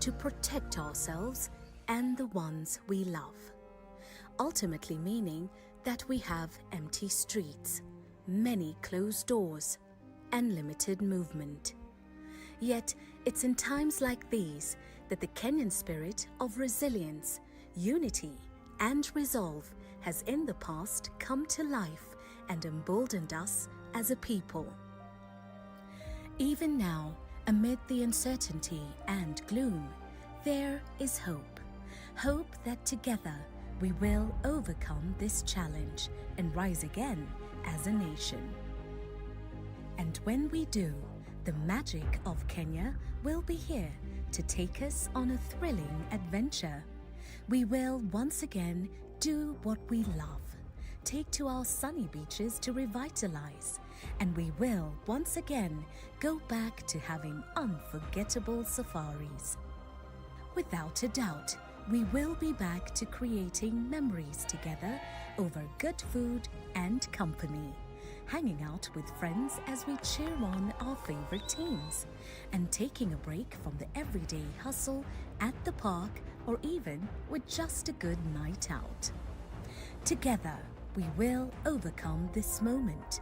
to protect ourselves and the ones we love. Ultimately meaning that we have empty streets, many closed doors, and limited movement. Yet, it's in times like these that the Kenyan spirit of resilience, unity, and resolve has in the past come to life and emboldened us as a people. Even now, amid the uncertainty and gloom, there is hope. Hope that together we will overcome this challenge and rise again as a nation. And when we do, the magic of Kenya will be here to take us on a thrilling adventure. We will once again do what we love, take to our sunny beaches to revitalize, and we will once again go back to having unforgettable safaris. Without a doubt, we will be back to creating memories together over good food and company, hanging out with friends as we cheer on our favorite teams, and taking a break from the everyday hustle at the park or even with just a good night out. Together, we will overcome this moment,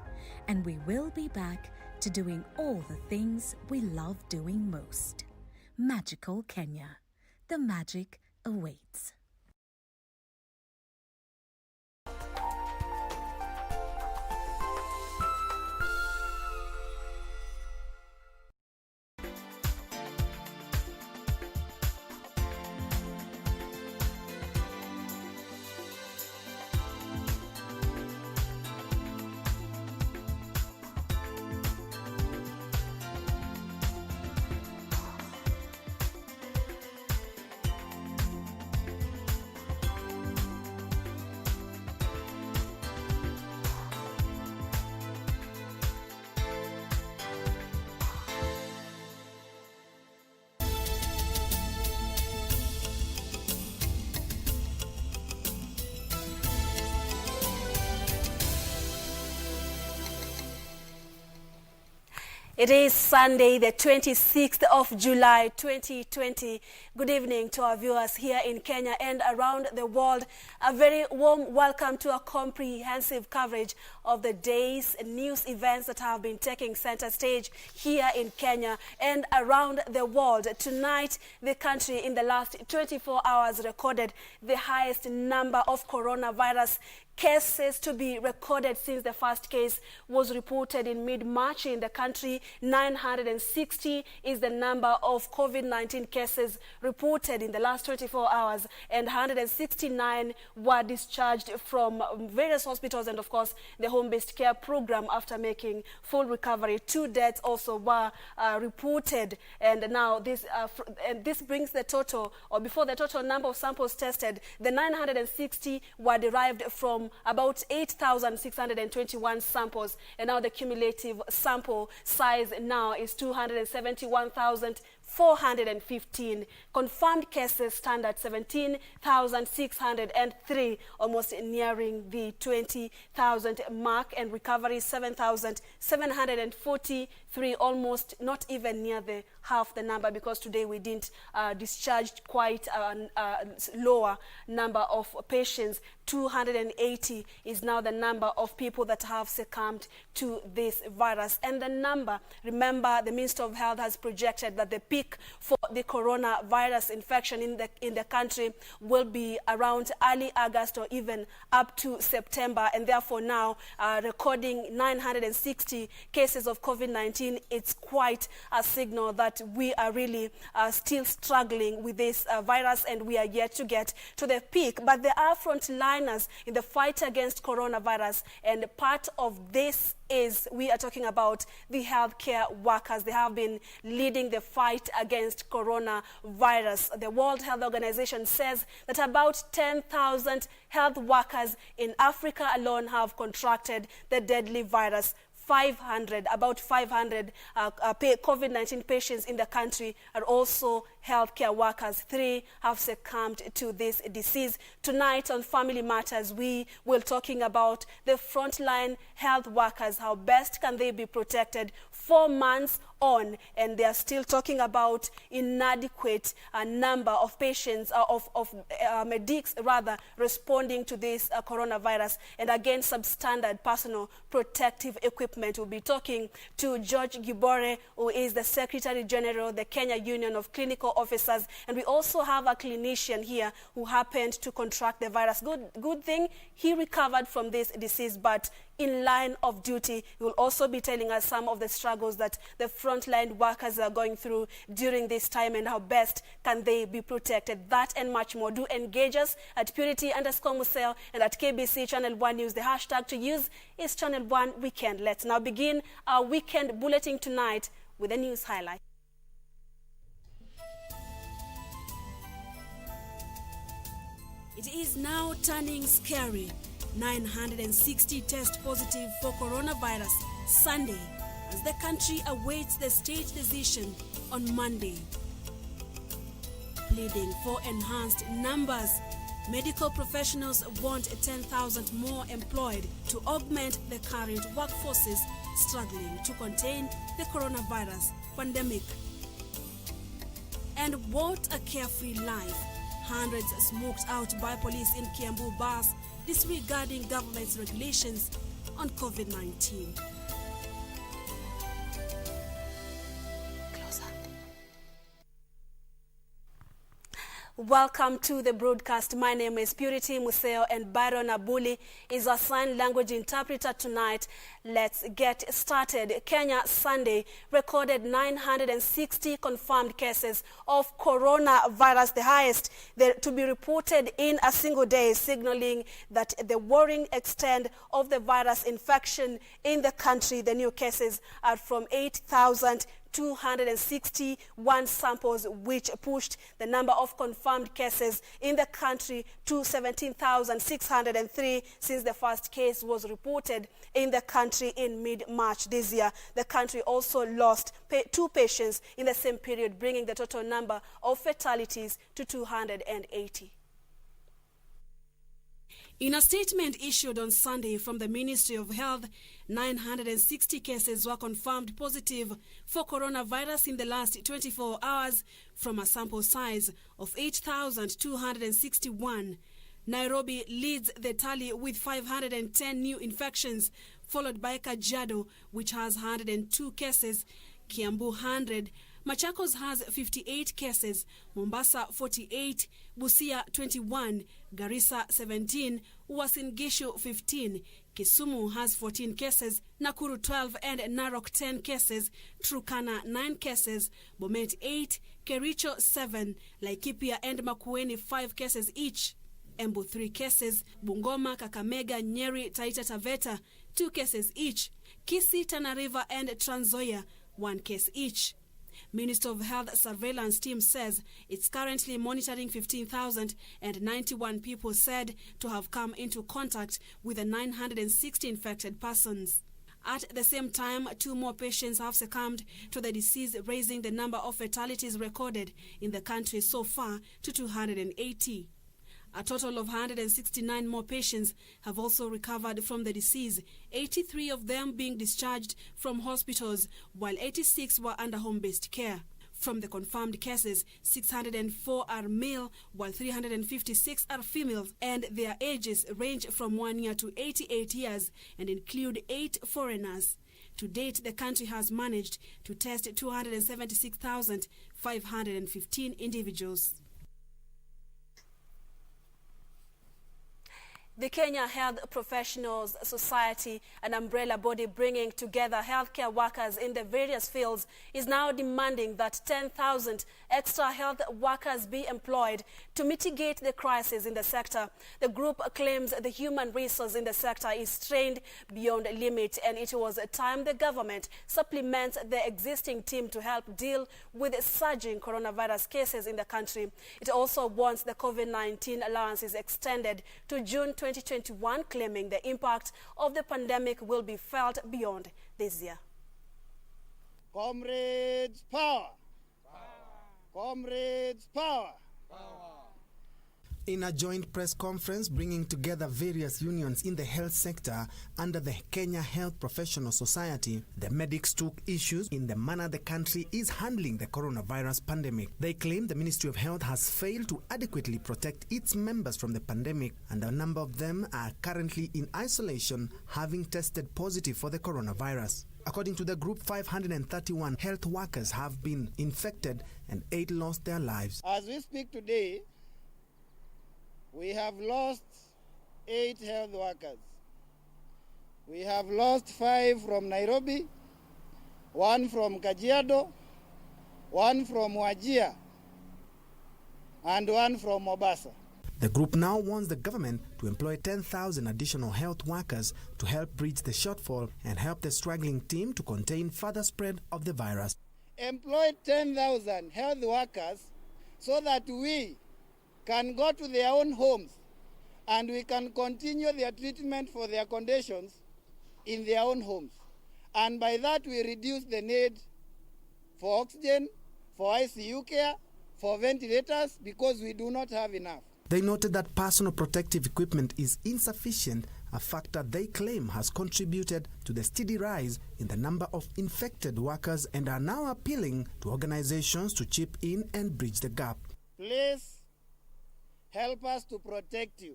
and we will be back to doing all the things we love doing most. Magical Kenya. The magic awaits. It is Sunday, the 26th of July, 2020. Good evening to our viewers here in Kenya and around the world. A very warm welcome to a comprehensive coverage of the day's news events that have been taking center stage here in Kenya and around the world. Tonight, the country in the last 24 hours recorded the highest number of coronavirus cases to be recorded since the first case was reported in mid-March in the country. 960 is the number of COVID-19 cases reported in the last 24 hours, and 169 were discharged from various hospitals and, of course, the home-based care program after making full recovery. 2 deaths also were reported, and now this brings the total, or before the total number of samples tested, the 960 were derived from about 8,621 samples, and now the cumulative sample size now is 271,415. Confirmed cases stand at 17,603, almost nearing the 20,000 mark, and recovery 7,743, almost not even near the half the number, because today we didn't discharge quite a lower number of patients. 280 is now the number of people that have succumbed to this virus. And the number, remember, the Minister of Health has projected that the peak for the coronavirus infection in the country will be around early August or even up to September, and therefore now recording 960 cases of COVID-19, it's quite a signal that we are really still struggling with this virus, and we are yet to get to the peak. But there are frontliners in the fight against coronavirus, and part of this is we are talking about the healthcare workers. They have been leading the fight against coronavirus. The World Health Organization says that about 10,000 health workers in Africa alone have contracted the deadly virus. About 500 COVID-19 patients in the country are also healthcare workers. 3 have succumbed to this disease. Tonight on Family Matters, we will talking about the frontline health workers. How best can they be protected 4 months on, and they are still talking about inadequate number of patients, medics rather, responding to this coronavirus, and again substandard personal protective equipment. We'll be talking to George Gibore, who is the Secretary General, the Kenya Union of Clinical Officers, and we also have a clinician here who happened to contract the virus. Good thing he recovered from this disease, but in line of duty, he will also be telling us some of the struggles that the frontline workers are going through during this time and how best can they be protected. That and much more. Do engage us at Purity_Museo and at KBC Channel 1 News. The hashtag to use is Channel 1 Weekend. Let's now begin our weekend bulletin tonight with a news highlight. It is now turning scary. 960 test positive for coronavirus Sunday as the country awaits the state decision on Monday. Pleading for enhanced numbers, medical professionals want 10,000 more employed to augment the current workforces struggling to contain the coronavirus pandemic. And what a carefree life. Hundreds smoked out by police in Kiambu bars disregarding government's regulations on COVID-19. Welcome to the broadcast. My name is Purity Museo and Byron Abuli is our sign language interpreter tonight. Let's get started. Kenya Sunday recorded 960 confirmed cases of coronavirus, the highest to be reported in a single day, signaling that the worrying extent of the virus infection in the country. The new cases are from 8,261 samples, which pushed the number of confirmed cases in the country to 17,603 since the first case was reported in the country in mid-March this year. The country also lost 2 patients in the same period, bringing the total number of fatalities to 280. In a statement issued on Sunday from the Ministry of Health, 960 cases were confirmed positive for coronavirus in the last 24 hours from a sample size of 8,261. Nairobi leads the tally with 510 new infections, followed by Kajiado, which has 102 cases, Kiambu 100, Machakos has 58 cases, Mombasa 48, Busia 21, Garissa 17, Uasin Gishu 15, Kisumu has 14 cases, Nakuru 12 and Narok 10 cases, Turkana 9 cases, Bomet 8, Kericho 7, Laikipia and Makueni 5 cases each, Embu 3 cases, Bungoma, Kakamega, Nyeri, Taita Taveta 2 cases each, Kisii, Tana River and Trans Nzoia 1 case each. Minister of Health Surveillance Team says it's currently monitoring 15,091 people said to have come into contact with the 960 infected persons. At the same time, 2 more patients have succumbed to the disease, raising the number of fatalities recorded in the country so far to 280. A total of 169 more patients have also recovered from the disease, 83 of them being discharged from hospitals, while 86 were under home-based care. From the confirmed cases, 604 are male, while 356 are female, and their ages range from 1 year to 88 years and include 8 foreigners. To date, the country has managed to test 276,515 individuals. The Kenya Health Professionals Society, an umbrella body bringing together healthcare workers in the various fields, is now demanding that 10,000 extra health workers be employed to mitigate the crisis in the sector. The group claims the human resource in the sector is strained beyond limit, and it was time the government supplements the existing team to help deal with surging coronavirus cases in the country. It also wants the COVID-19 allowances extended to June 2021, claiming the impact of the pandemic will be felt beyond this year. Comrades, power! Comrades, power! In a joint press conference bringing together various unions in the health sector under the Kenya Health Professional Society, the medics took issues in the manner the country is handling the coronavirus pandemic. They claim the Ministry of Health has failed to adequately protect its members from the pandemic, and a number of them are currently in isolation, having tested positive for the coronavirus. According to the group, 531 health workers have been infected and 8 lost their lives. As we speak today, we have lost 8 health workers. We have lost 5 from Nairobi, 1 from Kajiado, 1 from Wajir, and 1 from Mombasa. The group now wants the government to employ 10,000 additional health workers to help bridge the shortfall and help the struggling team to contain further spread of the virus. Employ 10,000 health workers so that we can go to their own homes and we can continue their treatment for their conditions in their own homes. And by that we reduce the need for oxygen, for ICU care, for ventilators, because we do not have enough. They noted that personal protective equipment is insufficient, a factor they claim has contributed to the steady rise in the number of infected workers, and are now appealing to organizations to chip in and bridge the gap. Please help us to protect you.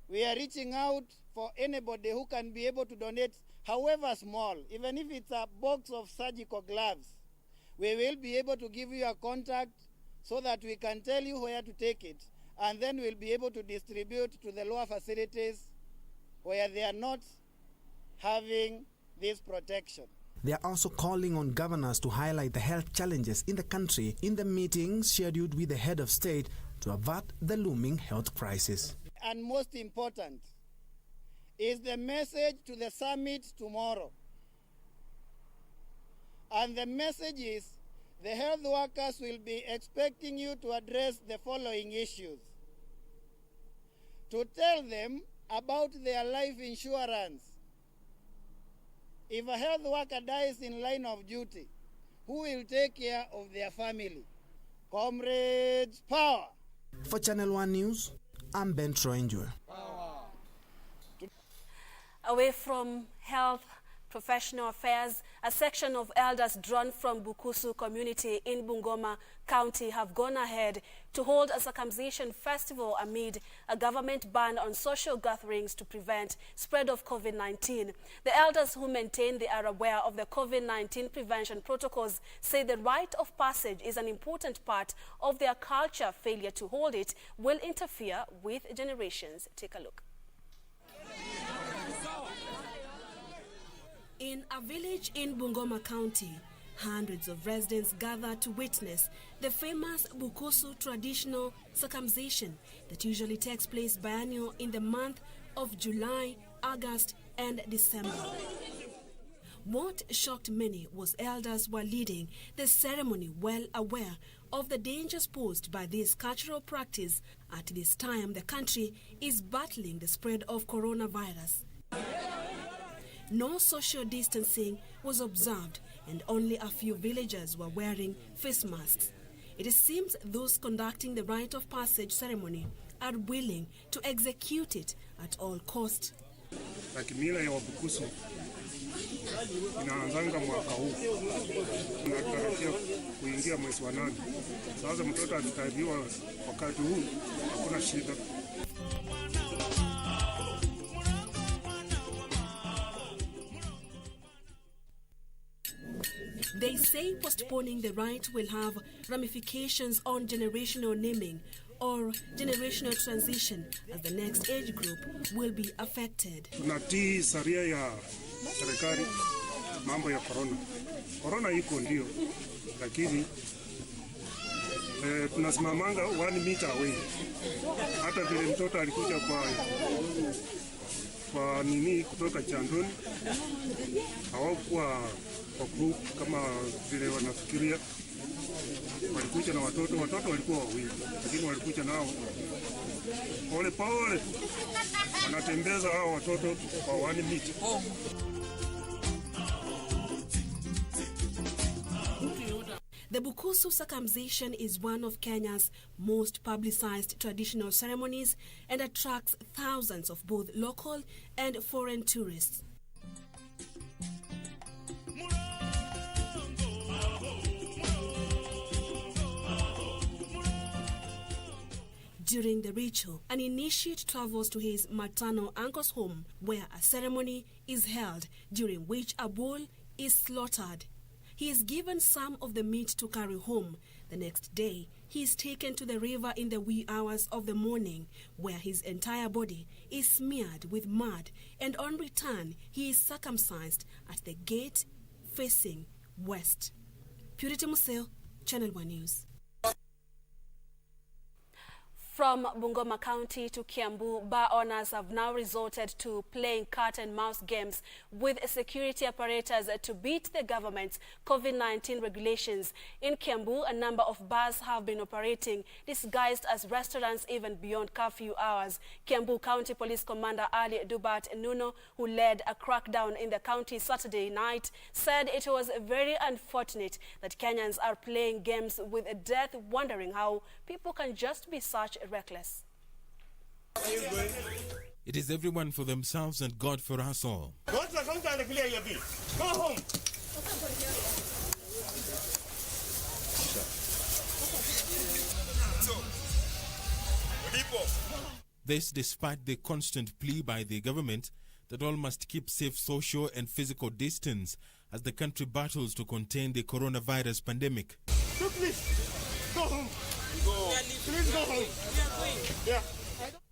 We are reaching out for anybody who can be able to donate, however small, even if it's a box of surgical gloves. We will be able to give you a contact so that we can tell you where to take it, and then we'll be able to distribute to the lower facilities where they are not having this protection. They are also calling on governors to highlight the health challenges in the country in the meetings scheduled with the head of state to avert the looming health crisis. And most important is the message to the summit tomorrow. And the message is, the health workers will be expecting you to address the following issues. To tell them about their life insurance. If a health worker dies in line of duty, who will take care of their family? Comrades, power! For Channel 1 News, I'm Ben Troinjue. Away from health, professional affairs, a section of elders drawn from Bukusu community in Bungoma County have gone ahead to hold a circumcision festival amid a government ban on social gatherings to prevent spread of COVID-19. The elders who maintain they are aware of the COVID-19 prevention protocols say the rite of passage is an important part of their culture. Failure to hold it will interfere with generations. Take a look. In a village in Bungoma County, hundreds of residents gather to witness the famous Bukusu traditional circumcision that usually takes place biennial in the month of July, August, and December. What shocked many was elders were leading the ceremony well aware of the dangers posed by this cultural practice at this time the country is battling the spread of coronavirus. No social distancing was observed, and only a few villagers were wearing face masks. It seems those conducting the rite of passage ceremony are willing to execute it at all cost. Kimila ya Wabukusu inaanzanga mwaka huu. Tunatarajia kuingia mwezi wa 8. Sasa mtoto atatabiwa wakati huu, hakuna shida. They say postponing the rite will have ramifications on generational naming or generational transition, as the next age group will be affected. Tunatii sharia ya serikali mambo ya corona. Corona iko ndio, lakini tunasimamanga 1 meter away. Hata vile mtoto alikuja kwa nini kutoka Chandoni, hawakuwa kwa group kama vile wanafikiria. Walikuja na watoto walikuwa wawili, lakini walikuja nao pole pole, wanatembeza hao watoto kwa 1 meter. The Bukusu circumcision is one of Kenya's most publicized traditional ceremonies and attracts thousands of both local and foreign tourists. During the ritual, an initiate travels to his maternal uncle's home, where a ceremony is held during which a bull is slaughtered. He is given some of the meat to carry home. The next day, he is taken to the river in the wee hours of the morning, where his entire body is smeared with mud, and on return, he is circumcised at the gate facing west. Purity Museo, Channel 1 News. From Bungoma County to Kiambu, bar owners have now resorted to playing cat and mouse games with security apparatus to beat the government's COVID-19 regulations. In Kiambu, a number of bars have been operating, disguised as restaurants even beyond curfew hours. Kiambu County Police Commander Ali Dubat Nuno, who led a crackdown in the county Saturday night, said it was very unfortunate that Kenyans are playing games with death, wondering how people can just be such reckless. It is everyone for themselves and God for us all. Go home. This despite the constant plea by the government that all must keep safe social and physical distance as the country battles to contain the coronavirus pandemic. So please, go home. Please go home. We are going. Yeah.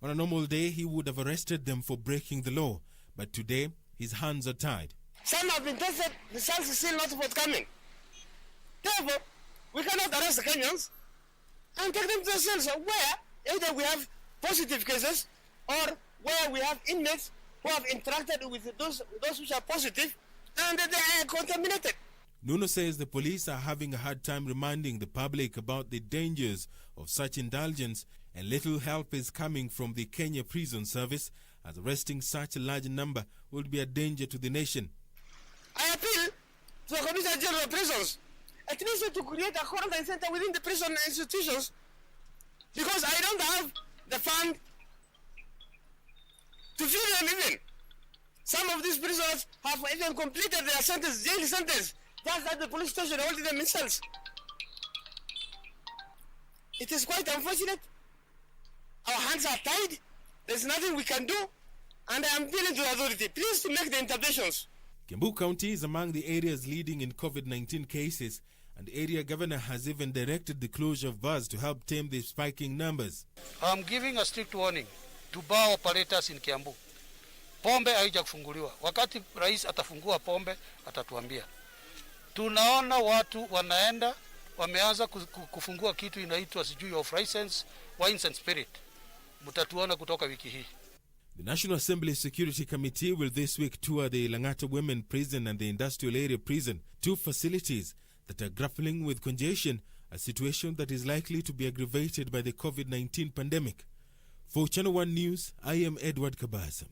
On a normal day, he would have arrested them for breaking the law, but today, his hands are tied. Some have been tested, the results is still not forthcoming. Therefore, we cannot arrest the Kenyans and take them to the cells where either we have positive cases or where we have inmates who have interacted with those which are positive and they are contaminated. Nuno says the police are having a hard time reminding the public about the dangers of such indulgence, and little help is coming from the Kenya Prison Service, as arresting such a large number would be a danger to the nation. I appeal to the Commissioner General of Prisons at least to create a quarantine center within the prison institutions, because I don't have the fund to feed them even. Some of these prisoners have even completed their sentence, jail sentence, just at the police station holding them in cells. It is quite unfortunate. Our hands are tied. There's nothing we can do. And I am appealing to the authority, please to make the interventions. Kiambu County is among the areas leading in COVID-19 cases, and the area governor has even directed the closure of bars to help tame the spiking numbers. I'm giving a strict warning to bar operators in Kiambu. Pombe haija kufunguliwa. Wakati rais atafungua pombe, atatuambia. Tunaona watu wanaenda, wameanza kufungua kitu inaitwa sijui of license, wines and spirit. Mutatuona kutoka wiki hii. The National Assembly Security Committee will this week tour the Langata Women Prison and the Industrial Area Prison, two facilities that are grappling with congestion, a situation that is likely to be aggravated by the COVID-19 pandemic. For Channel 1 News, I am Edward Kabasa.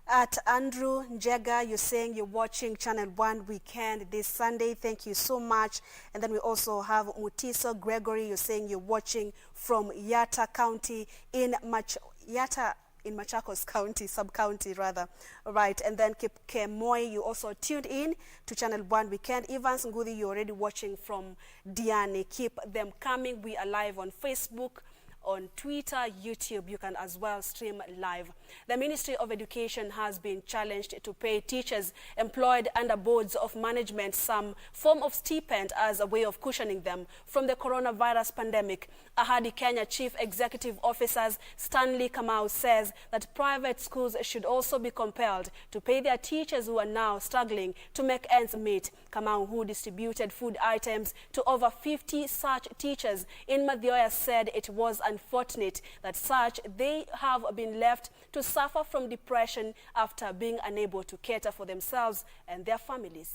At Andrew Njega, you're saying you're watching Channel 1 Weekend this Sunday. Thank you so much. And then we also have Mutiso Gregory. You're saying you're watching from Yatta County in Machakos County, sub-county rather. Right. And then Kemoy, you also tuned in to Channel 1 Weekend. Evans Ngudi, you're already watching from Diani. Keep them coming. We are live on Facebook, on Twitter, YouTube. You can as well stream live. The Ministry of Education has been challenged to pay teachers employed under boards of management some form of stipend as a way of cushioning them from the coronavirus pandemic. Ahadi Kenya Chief Executive Officer Stanley Kamau says that private schools should also be compelled to pay their teachers who are now struggling to make ends meet. Kamau, who distributed food items to over 50 such teachers in Mathioya, said it was unfortunate that such they have been left to suffer from depression after being unable to cater for themselves and their families.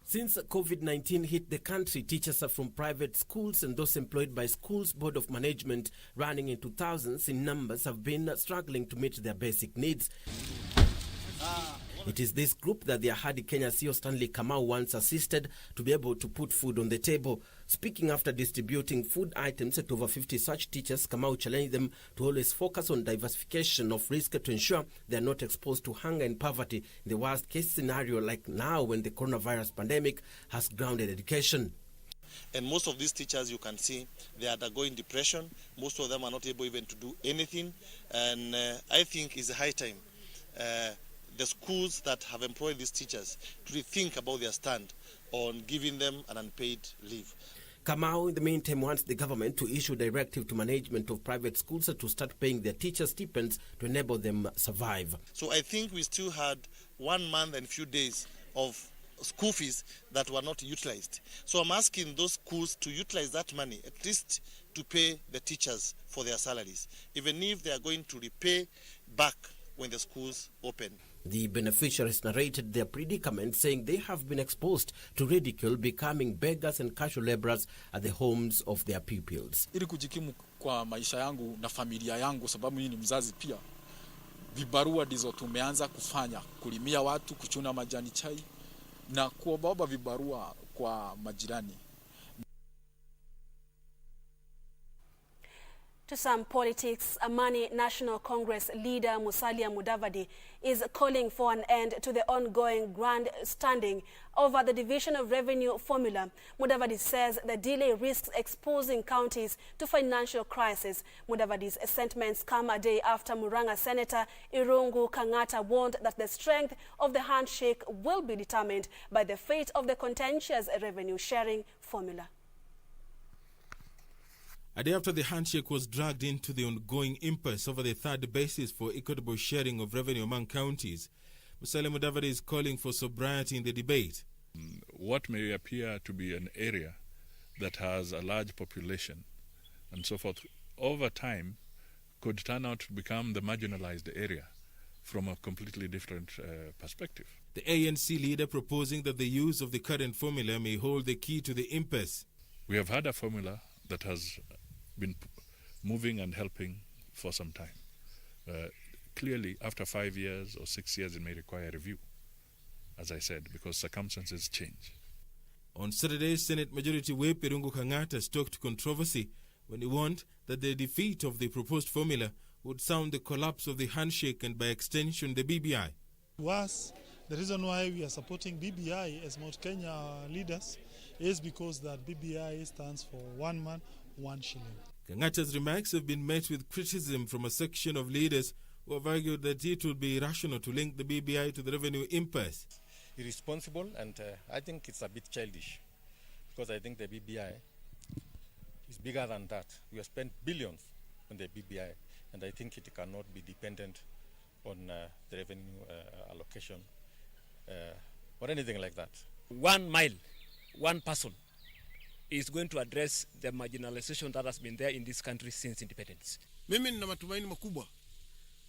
Since COVID-19 hit the country, teachers are from private schools and those employed by schools' board of management, running into thousands in numbers, have been struggling to meet their basic needs. It is this group that the Ahadi Kenya CEO Stanley Kamau once assisted to be able to put food on the table. Speaking after distributing food items to over 50 such teachers, Kamau challenged them to always focus on diversification of risk to ensure they are not exposed to hunger and poverty in the worst case scenario like now when the coronavirus pandemic has grounded education. And most of these teachers, you can see, they are undergoing depression. Most of them are not able even to do anything. And I think it's a high time the schools that have employed these teachers to rethink about their stand on giving them an unpaid leave. Kamau, in the meantime, wants the government to issue a directive to management of private schools to start paying their teachers stipends to enable them survive. So I think we still had 1 month and few days of school fees that were not utilized. So I'm asking those schools to utilize that money, at least to pay the teachers for their salaries, even if they are going to repay back when the schools open. The beneficiaries narrated their predicament, saying they have been exposed to ridicule, becoming beggars and casual laborers at the homes of their pupils. Ili kujikimu kwa maisha yangu na familia yangu, sababu mimi ni mzazi pia, vibarua ndizo tumeanza kufanya, kulimia watu, kuchuna majani chai na kuomba vibarua kwa majirani. To some politics, Amani National Congress leader Musalia Mudavadi is calling for an end to the ongoing grandstanding over the division of revenue formula. Mudavadi says the delay risks exposing counties to financial crisis. Mudavadi's sentiments come a day after Murang'a Senator Irungu Kang'ata warned that the strength of the handshake will be determined by the fate of the contentious revenue sharing formula. A day after the handshake was dragged into the ongoing impasse over the third basis for equitable sharing of revenue among counties, Musalia Mudavadi is calling for sobriety in the debate. What may appear to be an area that has a large population and so forth, over time could turn out to become the marginalized area from a completely different perspective. The ANC leader proposing that the use of the current formula may hold the key to the impasse. We have had a formula that has been moving and helping for some time. Clearly, after 5 years or 6 years, it may require review, as I said, because circumstances change. On Saturday, Senate Majority Whip Irungu Kang'ata stoked controversy when he warned that the defeat of the proposed formula would sound the collapse of the handshake and by extension the BBI. Was the reason why we are supporting BBI as Mount Kenya leaders is because that BBI stands for one man, one shilling. Kang'ata's remarks have been met with criticism from a section of leaders who have argued that it would be irrational to link the BBI to the revenue impasse. Irresponsible, and I think it's a bit childish, because I think the BBI is bigger than that. We have spent billions on the BBI, and I think it cannot be dependent on the revenue allocation or anything like that. 1 mile, one person is going to address the marginalization that has been there in this country since independence. Mimi nina matumaini makubwa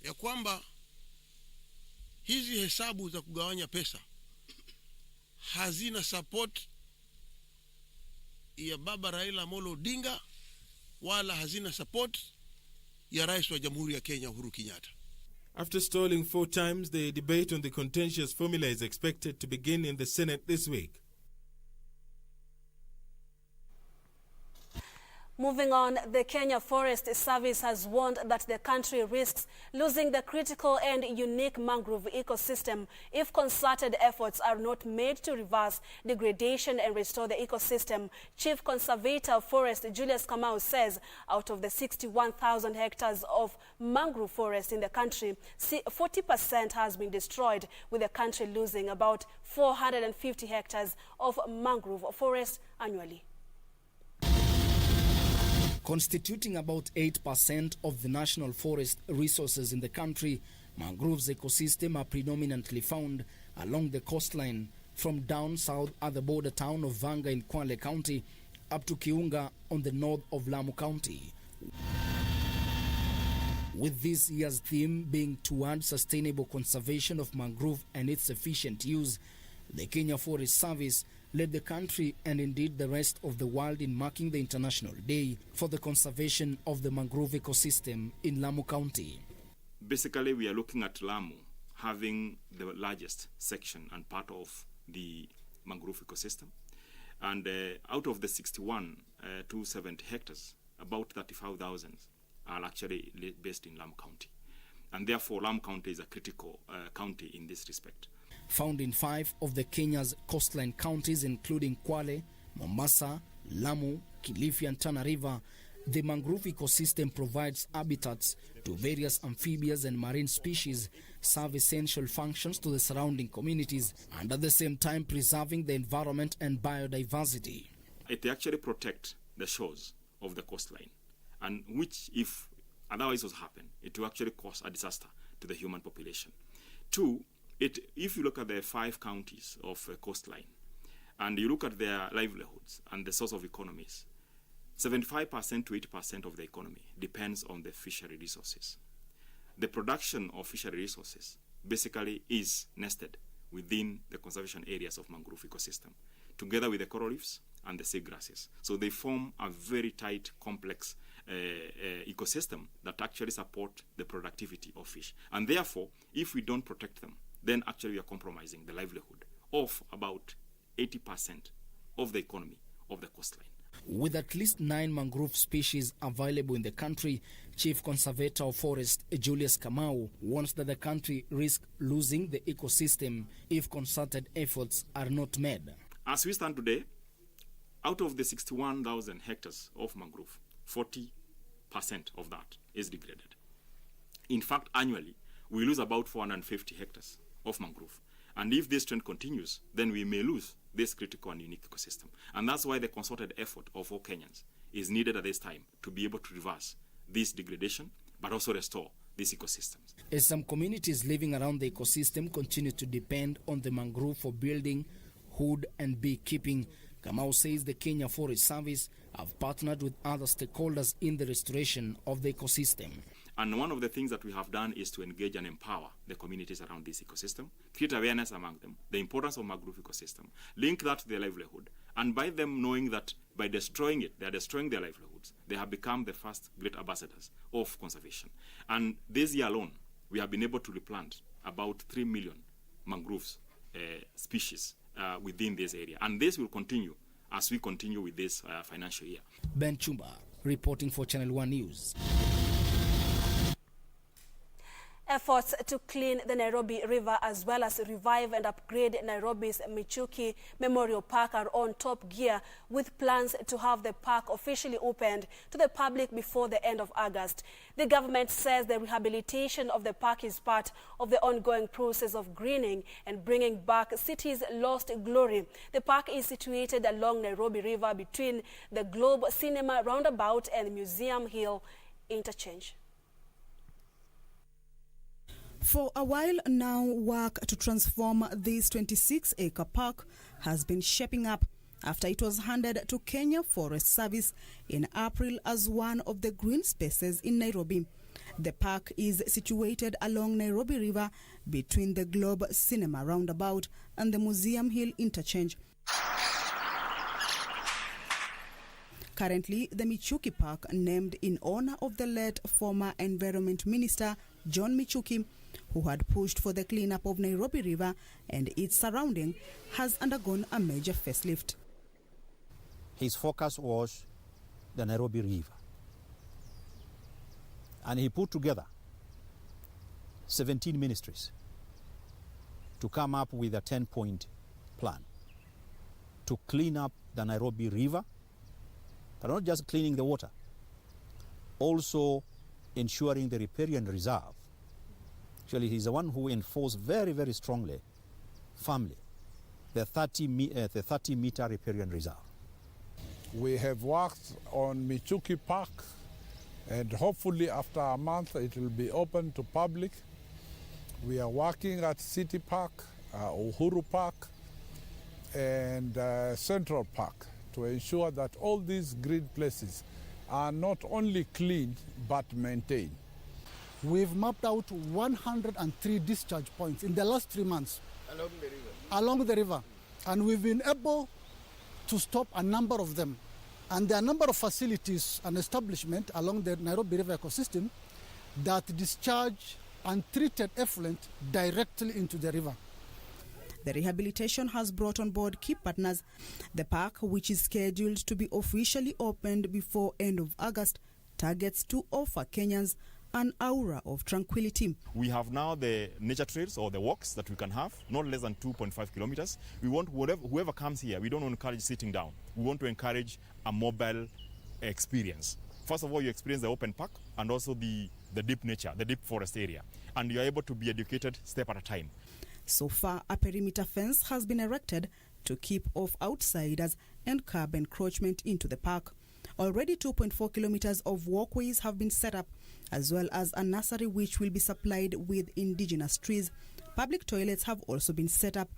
ya kwamba hizi hesabu za kugawanya pesa hazina support ya baba Raila Amolo Odinga wala hazina support ya Rais wa Jamhuri ya Kenya Uhuru Kenyatta. After stalling 4 times, the debate on the contentious formula is expected to begin in the Senate this week. Moving on, the Kenya Forest Service has warned that the country risks losing the critical and unique mangrove ecosystem if concerted efforts are not made to reverse degradation and restore the ecosystem. Chief Conservator of Forest Julius Kamau says out of the 61,000 hectares of mangrove forest in the country, 40% has been destroyed, with the country losing about 450 hectares of mangrove forest annually. Constituting about 8% of the national forest resources in the country, mangroves ecosystem are predominantly found along the coastline from down south at the border town of Vanga in Kwale County up to Kiunga on the north of Lamu County. With this year's theme being toward sustainable conservation of mangrove and its efficient use, the Kenya Forest Service led the country and indeed the rest of the world in marking the International Day for the conservation of the mangrove ecosystem in Lamu County. Basically, we are looking at Lamu, having the largest section and part of the mangrove ecosystem. And out of the 61,270 hectares, about 35,000 are actually based in Lamu County. And therefore, Lamu County is a critical county in this respect. Found in 5 of the Kenya's coastline counties, including Kwale, Mombasa, Lamu, Kilifi and Tana River, the mangrove ecosystem provides habitats to various amphibious and marine species, serve essential functions to the surrounding communities, and at the same time preserving the environment and biodiversity. It actually protects the shores of the coastline, and which, if otherwise was happen, it will actually cause a disaster to the human population. 2, if you look at the 5 counties of coastline, and you look at their livelihoods and the source of economies, 75% to 80% of the economy depends on the fishery resources. The production of fishery resources basically is nested within the conservation areas of mangrove ecosystem, together with the coral reefs and the seagrasses. So they form a very tight, complex ecosystem that actually support the productivity of fish. And therefore, if we don't protect them, then actually we are compromising the livelihood of about 80% of the economy of the coastline. With at least 9 mangrove species available in the country, Chief Conservator of Forest Julius Kamau warns that the country risks losing the ecosystem if concerted efforts are not made. As we stand today, out of the 61,000 hectares of mangrove, 40% of that is degraded. In fact, annually, we lose about 450 hectares of mangrove. And if this trend continues, then we may lose this critical and unique ecosystem. And that's why the concerted effort of all Kenyans is needed at this time to be able to reverse this degradation, but also restore these ecosystems. As some communities living around the ecosystem continue to depend on the mangrove for building, wood and beekeeping, Kamau says the Kenya Forest Service have partnered with other stakeholders in the restoration of the ecosystem. And one of the things that we have done is to engage and empower the communities around this ecosystem, create awareness among them, the importance of mangrove ecosystem, link that to their livelihood, and by them knowing that by destroying it, they are destroying their livelihoods, they have become the first great ambassadors of conservation. And this year alone, we have been able to replant about 3 million mangroves species within this area. And this will continue as we continue with this financial year. Ben Chumba, reporting for Channel 1 News. Efforts to clean the Nairobi River as well as revive and upgrade Nairobi's Michuki Memorial Park are on top gear, with plans to have the park officially opened to the public before the end of August. The government says the rehabilitation of the park is part of the ongoing process of greening and bringing back city's lost glory. The park is situated along Nairobi River between the Globe Cinema roundabout and Museum Hill interchange. For a while now, work to transform this 26-acre park has been shaping up after it was handed to Kenya Forest Service in April as one of the green spaces in Nairobi. The park is situated along Nairobi River between the Globe Cinema roundabout and the Museum Hill interchange. Currently, the Michuki Park, named in honor of the late former Environment Minister John Michuki, who had pushed for the cleanup of Nairobi River and its surrounding, has undergone a major facelift. His focus was the Nairobi River. And he put together 17 ministries to come up with a 10-point plan to clean up the Nairobi River, but not just cleaning the water, also ensuring the riparian reserve. Actually, he's the one who enforced very, very strongly, firmly, the 30-meter riparian reserve. We have worked on Michuki Park, and hopefully after a month it will be open to public. We are working at City Park, Uhuru Park, and Central Park to ensure that all these green places are not only cleaned but maintained. We've mapped out 103 discharge points in the last 3 months along the river, and we've been able to stop a number of them. And there are a number of facilities and establishments along the Nairobi River ecosystem that discharge untreated effluent directly into the river. The rehabilitation has brought on board key partners. The park, which is scheduled to be officially opened before end of August, targets to offer Kenyans an aura of tranquility. We have now the nature trails or the walks that we can have, not less than 2.5 kilometers. We want whoever comes here, we don't want to encourage sitting down. We want to encourage a mobile experience. First of all, you experience the open park and also the deep nature, the deep forest area. And you are able to be educated step at a time. So far, a perimeter fence has been erected to keep off outsiders and curb encroachment into the park. Already 2.4 kilometers of walkways have been set up, as well as a nursery which will be supplied with indigenous trees. Public toilets have also been set up.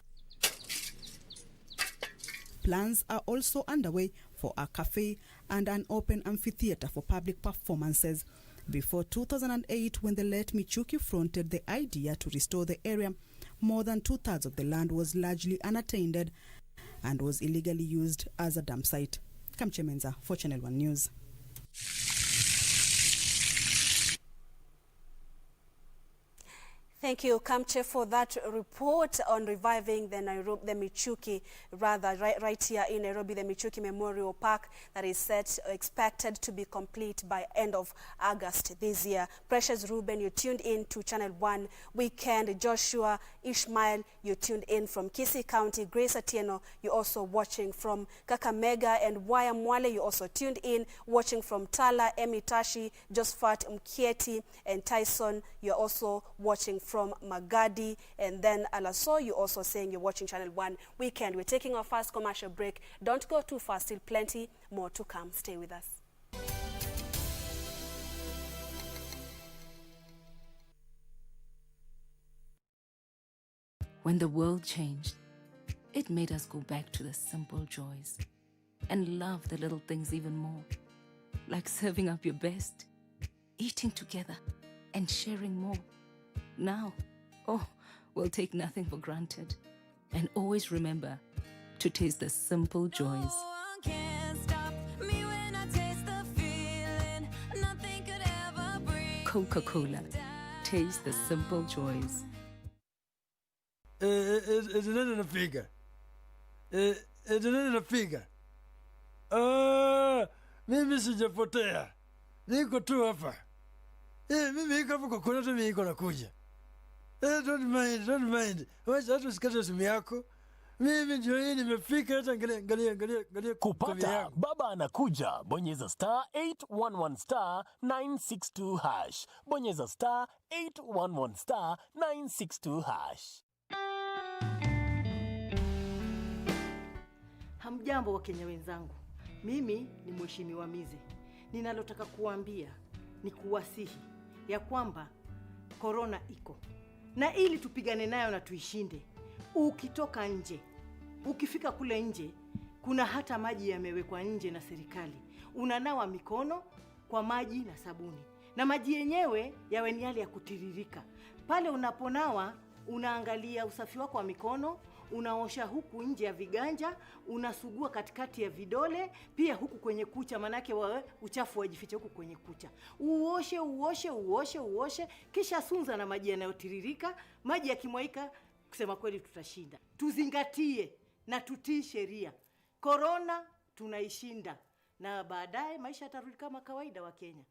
Plans are also underway for a cafe and an open amphitheater for public performances. Before 2008, when the late Michuki fronted the idea to restore the area, more than 2/3 of the land was largely unattended and was illegally used as a dump site. Kamche Menza for Channel 1 News. Thank you, Kamche, for that report on reviving the Michuki, right here in Nairobi, the Michuki Memorial Park that is expected to be complete by end of August this year. Precious Ruben, you tuned in to Channel 1 Weekend. Joshua Ishmael, you tuned in from Kisii County. Grace Atieno, you also watching from Kakamega. And Waya Mwale, you also tuned in, watching from Tala. Emitashi, Josephat Mkieti, and Tyson, you're also watching from Magadi. And then Alaso, you're also saying you're watching Channel 1 Weekend. We're taking our first commercial break. Don't go too fast, still plenty more to come. Stay with us. When the world changed, it made us go back to the simple joys and love the little things even more, like serving up your best, eating together, and sharing more. Now, we'll take nothing for granted and always remember to taste the simple joys. Coca-Cola, taste the simple joys. Napiga. Napiga. Mimi sijapotea. Niko tu hapa. Mimi niko hapa kwa kuna mimi niko nakuja. Don't mind. Wacha hata usikate simu yako. Mimi ndio hii nimefika, hata angalia kupata baba anakuja. Bonyeza star 811 star 962 hash. Bonyeza star 811 star 962 hash. Hamjambo wa Kenya wenzangu. Mimi ni Mheshimiwa Mize. Ninalotaka kuambia ni kuwasihi ya kwamba korona iko. Na ili tupigane nayo na tuishinde, ukitoka nje, ukifika kule nje, kuna hata maji yamewekwa nje na serikali. Unanawa mikono kwa maji na sabuni. Na maji yenyewe yawe ni yale ya kutiririka. Pale unaponawa, unaangalia usafi wako wa mikono, unaosha huku nje ya viganja, unasugua katikati ya vidole, pia huku kwenye kucha, manake uchafu wajifiche huku kwenye kucha. Uoshe, kisha sunza na maji yanayotiririka. Maji yakimwaika, kusema kweli tutashinda. Tuzingatie na tutii sheria. Korona tunaishinda na baadaye maisha yatarudi kama kawaida wa Kenya.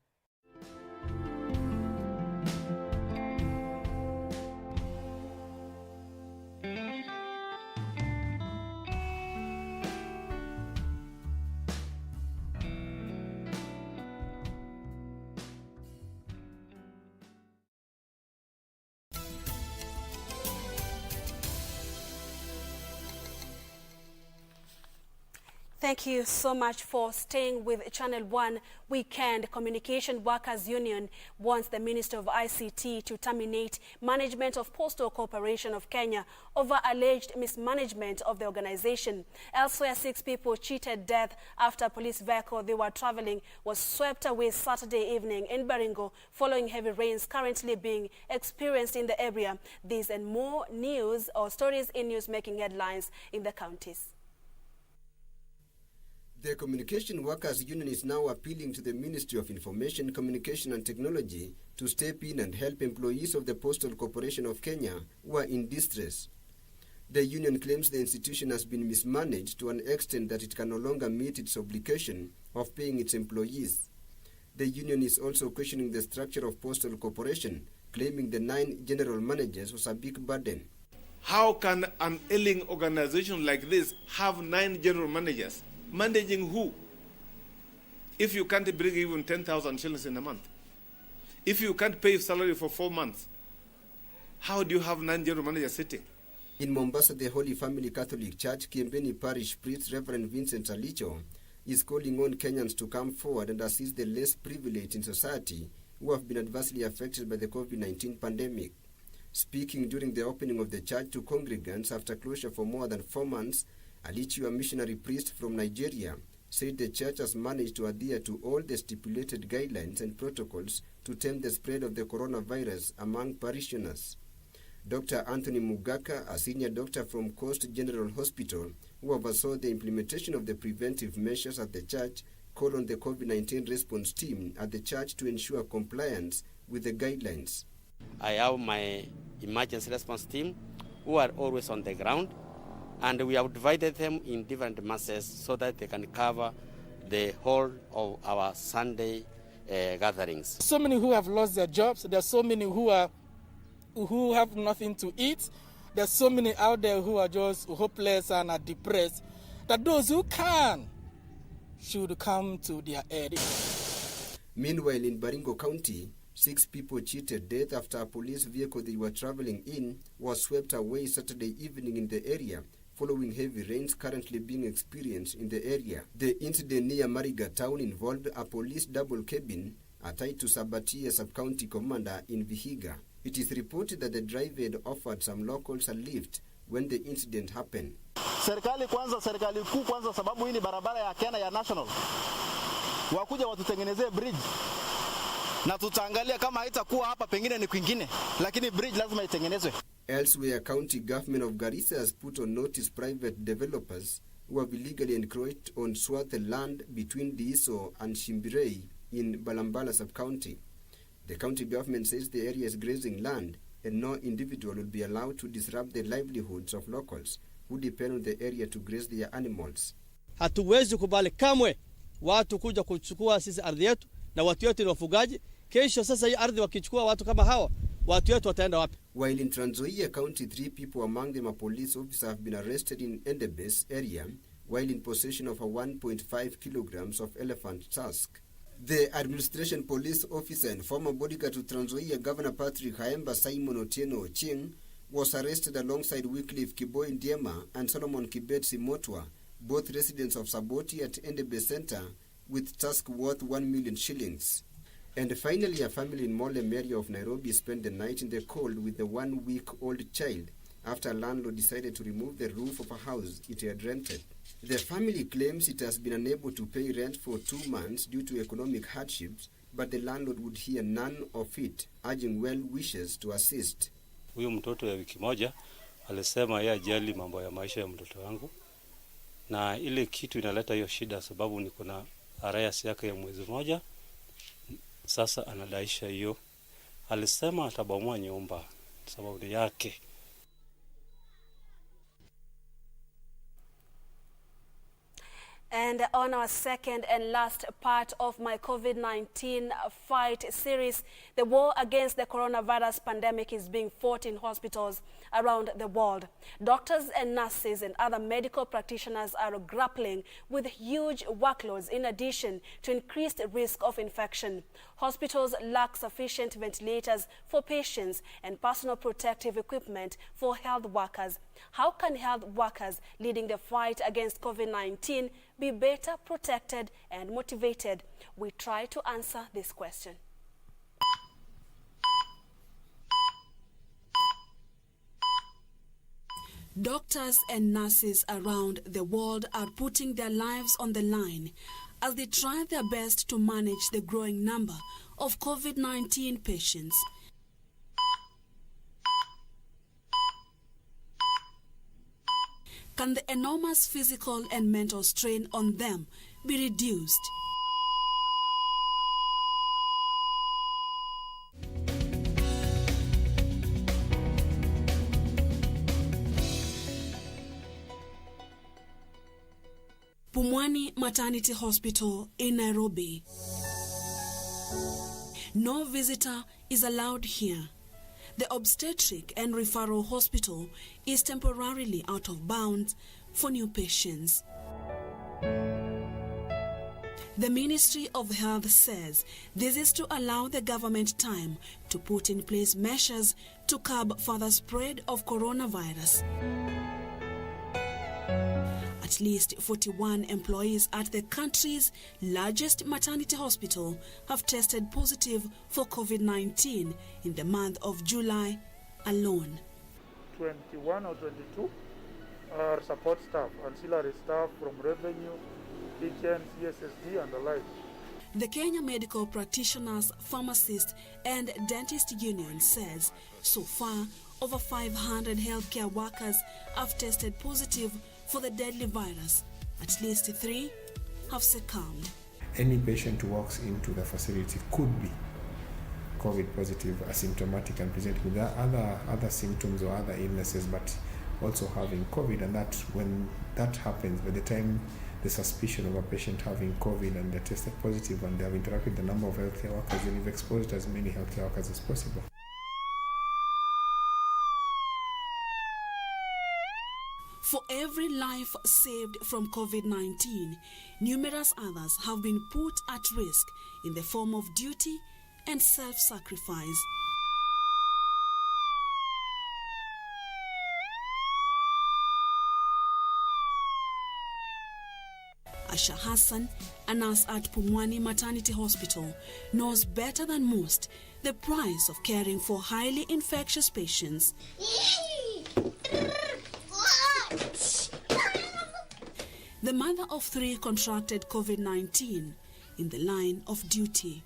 Thank you so much for staying with Channel 1 Weekend. Communication Workers Union wants the Minister of ICT to terminate management of Postal Corporation of Kenya over alleged mismanagement of the organization. Elsewhere, 6 people cheated death after a police vehicle they were traveling was swept away Saturday evening in Baringo following heavy rains currently being experienced in the area. These and more news or stories in news making headlines in the counties. The The Communication Workers Union is now appealing to the Ministry of Information, Communication and Technology to step in and help employees of the Postal Corporation of Kenya who are in distress. The union claims the institution has been mismanaged to an extent that it can no longer meet its obligation of paying its employees. The union is also questioning the structure of Postal Corporation, claiming the 9 general managers was a big burden. How can an ailing organization like this have 9 general managers? Managing who? If you can't bring even 10,000 shillings in a month. If you can't pay salary for 4 months, how do you have 9 general managers sitting? In Mombasa, the Holy Family Catholic Church, Kiembeni Parish Priest Reverend Vincent Alicho is calling on Kenyans to come forward and assist the less privileged in society who have been adversely affected by the COVID-19 pandemic. Speaking during the opening of the church to congregants after closure for more than 4 months, Alichu, a missionary priest from Nigeria, said the church has managed to adhere to all the stipulated guidelines and protocols to tame the spread of the coronavirus among parishioners. Dr. Anthony Mugaka, a senior doctor from Coast General Hospital, who oversaw the implementation of the preventive measures at the church, called on the COVID-19 response team at the church to ensure compliance with the guidelines. I have my emergency response team who are always on the ground, and we have divided them in different masses so that they can cover the whole of our Sunday gatherings. So many who have lost their jobs. There are so many who have nothing to eat. There's so many out there who are just hopeless and are depressed, that those who can should come to their aid. Meanwhile, in Baringo County, 6 people cheated death after a police vehicle they were traveling in was swept away Saturday evening in the area, following heavy rains currently being experienced in the area. The incident near Mariga town involved a police double cabin tied to Sabatia sub-county commander in Vihiga. It is reported that the driver had offered some locals a lift when the incident happened. Serikali kuu kwanza, sababu hii ni barabara ya Kenya ya national. Wakuja watutengenezee bridge. Na tutaangalia kama haitakuwa hapa pengine ni kwingine, lakini bridge lazima itengenezwe. Elsewhere, county government of Garissa has put on notice private developers who have illegally encroached on swathed land between Diiso and Shimbirei in Balambala sub-county. The county government says the area is grazing land and no individual will be allowed to disrupt the livelihoods of locals who depend on the area to graze their animals. Hatuwezi kubali kamwe watu kuja kuchukua sisi ardhi yetu, na watu wetu ni wafugaji. Kesho sasa hii ardhi wakichukua watu kama hawa, watu wetu wataenda wapi? While in Trans Nzoia County, 3 people, among them a police officer, have been arrested in Endebess area while in possession of a 1.5 kilograms of elephant tusk. The administration police officer and former bodyguard to Trans Nzoia Governor Patrick Haemba Simon Otieno Ochieng was arrested alongside Wycliffe Kiboi Ndiema and Solomon Kibet Simotwa, both residents of Saboti at Endebess Center, with tusk worth 1 million shillings. And finally, a family in Molem area of Nairobi spent the night in the cold with a 1-week-old child after a landlord decided to remove the roof of a house it had rented. The family claims it has been unable to pay rent for 2 months due to economic hardships, but the landlord would hear none of it, urging well wishes to assist. Huyu mtoto ya wiki moja alisema yeye ajali mambo ya maisha ya mtoto wangu, na ile kitu inaleta hiyo shida sababu niko na arrears yake ya mwezi moja. Sasa anadaisha hiyo. Alisema atabomoa nyumba sababu ni yake. And on our second and last part of my COVID-19 fight series, the war against the coronavirus pandemic is being fought in hospitals around the world. Doctors and nurses and other medical practitioners are grappling with huge workloads in addition to increased risk of infection. Hospitals lack sufficient ventilators for patients and personal protective equipment for health workers. How can health workers leading the fight against COVID-19 be better protected and motivated? We try to answer this question. Doctors and nurses around the world are putting their lives on the line as they try their best to manage the growing number of COVID-19 patients. Can the enormous physical and mental strain on them be reduced. Pumwani Maternity Hospital in Nairobi. No visitor is allowed here. The obstetric and referral hospital is temporarily out of bounds for new patients. The Ministry of Health says this is to allow the government time to put in place measures to curb further spread of coronavirus. At least 41 employees at the country's largest maternity hospital have tested positive for COVID-19 in the month of July alone. 21 or 22 are support staff, ancillary staff from revenue, DGN, CSSD and the like. The Kenya Medical Practitioners, Pharmacists and Dentist Union says so far over 500 healthcare workers have tested positive for the deadly virus. At least 3 have succumbed. Any patient who walks into the facility could be COVID positive, asymptomatic and presenting with other symptoms or other illnesses, but also having COVID. And that when that happens, by the time the suspicion of a patient having COVID and they're tested positive and they have interacted with a number of healthcare workers, then we've exposed as many healthcare workers as possible. For every life saved from COVID-19, numerous others have been put at risk in the form of duty and self-sacrifice. Asha Hassan, a nurse at Pumwani Maternity Hospital, knows better than most the price of caring for highly infectious patients. The mother of 3 contracted COVID-19 in the line of duty.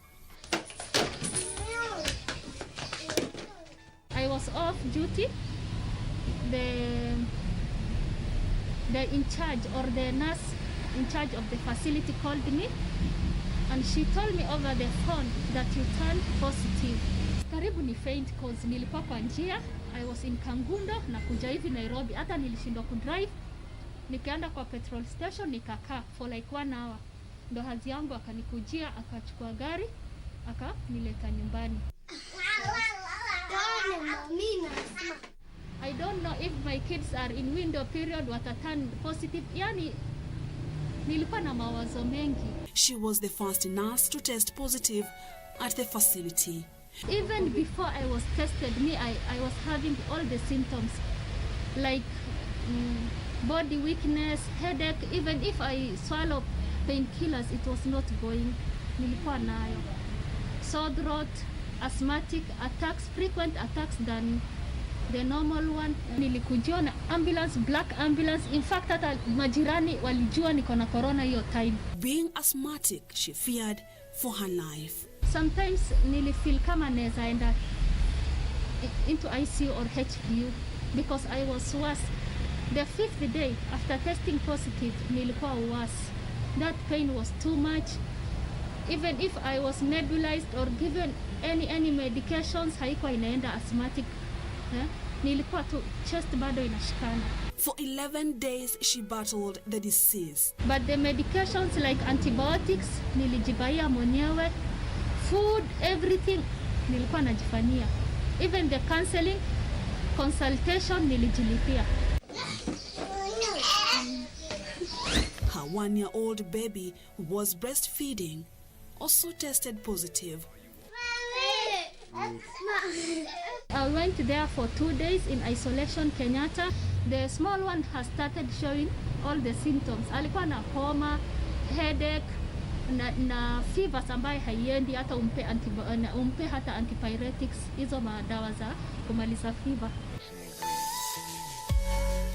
I was off duty. The in charge or the nurse in charge of the facility called me and she told me over the phone that you turned positive. Karibu ni faint cause nilikuwa kwa njia. I was in Kangundo na kuja hivi Nairobi. Hata nilishindwa kudrive. Nikaenda kwa petrol station nikakaa for like 1 hour. Ndo hazi yangu akanikujia akachukua gari akanileta nyumbani. I don't know if my kids are in window period wataturn positive. Yani nilikuwa na mawazo mengi. She was the first nurse to test positive at the facility. Even before I was tested, I was having all the symptoms like body weakness, headache. Even if I swallow painkillers, it was not going. Nilikuwa nayo. Sore throat, asthmatic attacks, frequent attacks than the normal one. Nilikujua na ambulance, black ambulance. In fact, hata majirani walijua niko na corona hiyo time. Being asthmatic, she feared for her life. Sometimes nilifeel kama naweza enda into ICU or HDU because I was worse. The 5th day after testing positive, nilikuwa worse. That pain was too much. Even if I was nebulized or given any medications, haikuwa inaenda asthmatic. Nilikuwa tu chest bado inashikana. For 11 days, she battled the disease. But the medications like antibiotics, nilijibaia mwenyewe. Food, everything, nilikuwa najifanyia. Even the counseling, consultation, nilijilipia. Her 1-year-old baby who was breastfeeding also tested positive. I went there for 2 days in isolation, Kenyatta. The small one has started showing all the symptoms. Alikuwa na homa, headache, na fevers ambaye haiendi hata umpe hata antipyretics, hizo madawa za kumaliza fever.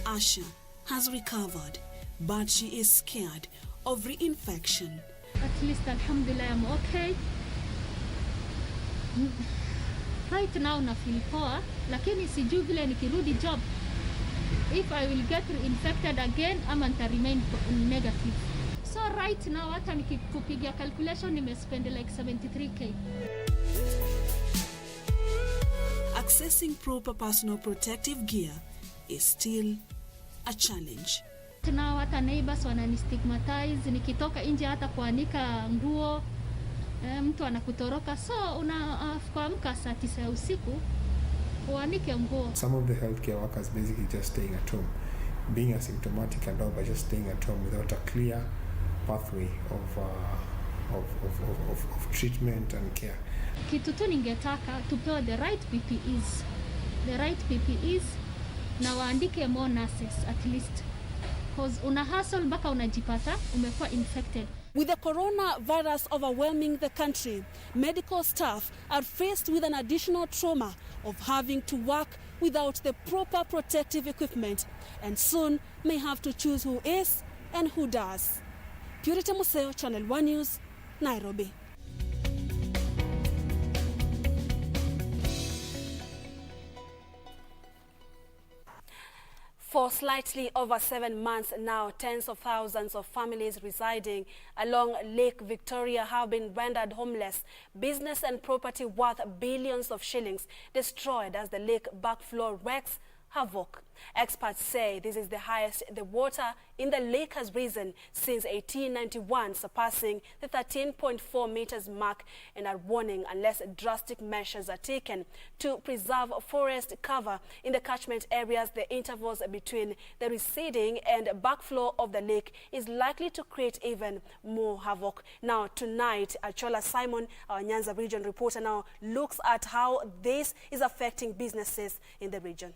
Asha has recovered, but she is scared of reinfection. At least alhamdulillah I'm okay. Right now na feel poa, lakini sijui vile nikirudi job if I will get reinfected again ama nita remain negative. So right now hata nikikupigia calculation nimespend like 73k. Accessing proper personal protective gear is still a challenge. Now hata neighbors wananistigmatize nikitoka nje hata kuanika nguo mtu anakutoroka, so unaamka saa 9 ya usiku uanike nguo. Some of the healthcare workers basically just staying at home, being asymptomatic and all, but just staying at home without a clear pathway of treatment and care. Kitu tu ningetaka tupewe the right PPEs na waandike more nurses at least, because una hustle mpaka unajipata umekuwa infected. With the coronavirus overwhelming the country, medical staff are faced with an additional trauma of having to work without the proper protective equipment, and soon may have to choose who is and who does. Purity Museo, Channel 1 News, Nairobi. For slightly over 7 months now, tens of thousands of families residing along Lake Victoria have been rendered homeless. Business and property worth billions of shillings destroyed as the lake backflow wreaks havoc. Experts say this is the highest the water in the lake has risen since 1891, surpassing the 13.4 meters mark, and are warning unless drastic measures are taken to preserve forest cover in the catchment areas, the intervals between the receding and backflow of the lake is likely to create even more havoc. Now tonight, Achola Simon, our Nyanza region reporter, now looks at how this is affecting businesses in the region.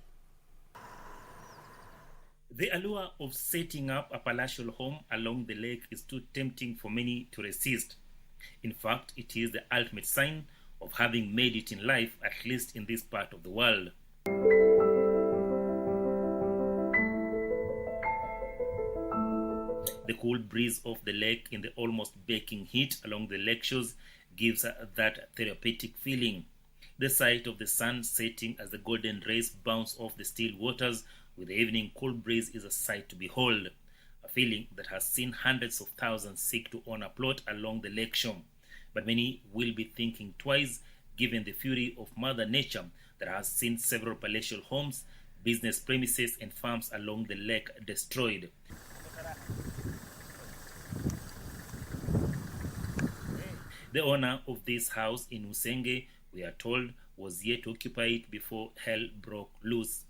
The allure of setting up a palatial home along the lake is too tempting for many to resist. In fact, it is the ultimate sign of having made it in life, at least in this part of the world. The cool breeze of the lake in the almost baking heat along the lake shores gives that therapeutic feeling. The sight of the sun setting as the golden rays bounce off the still waters with the evening cool breeze is a sight to behold, a feeling that has seen hundreds of thousands seek to own a plot along the lake shore. But many will be thinking twice given the fury of Mother Nature that has seen several palatial homes, business premises and farms along the lake destroyed. The owner of this house in Usenge, we are told, was yet to occupy it before hell broke loose.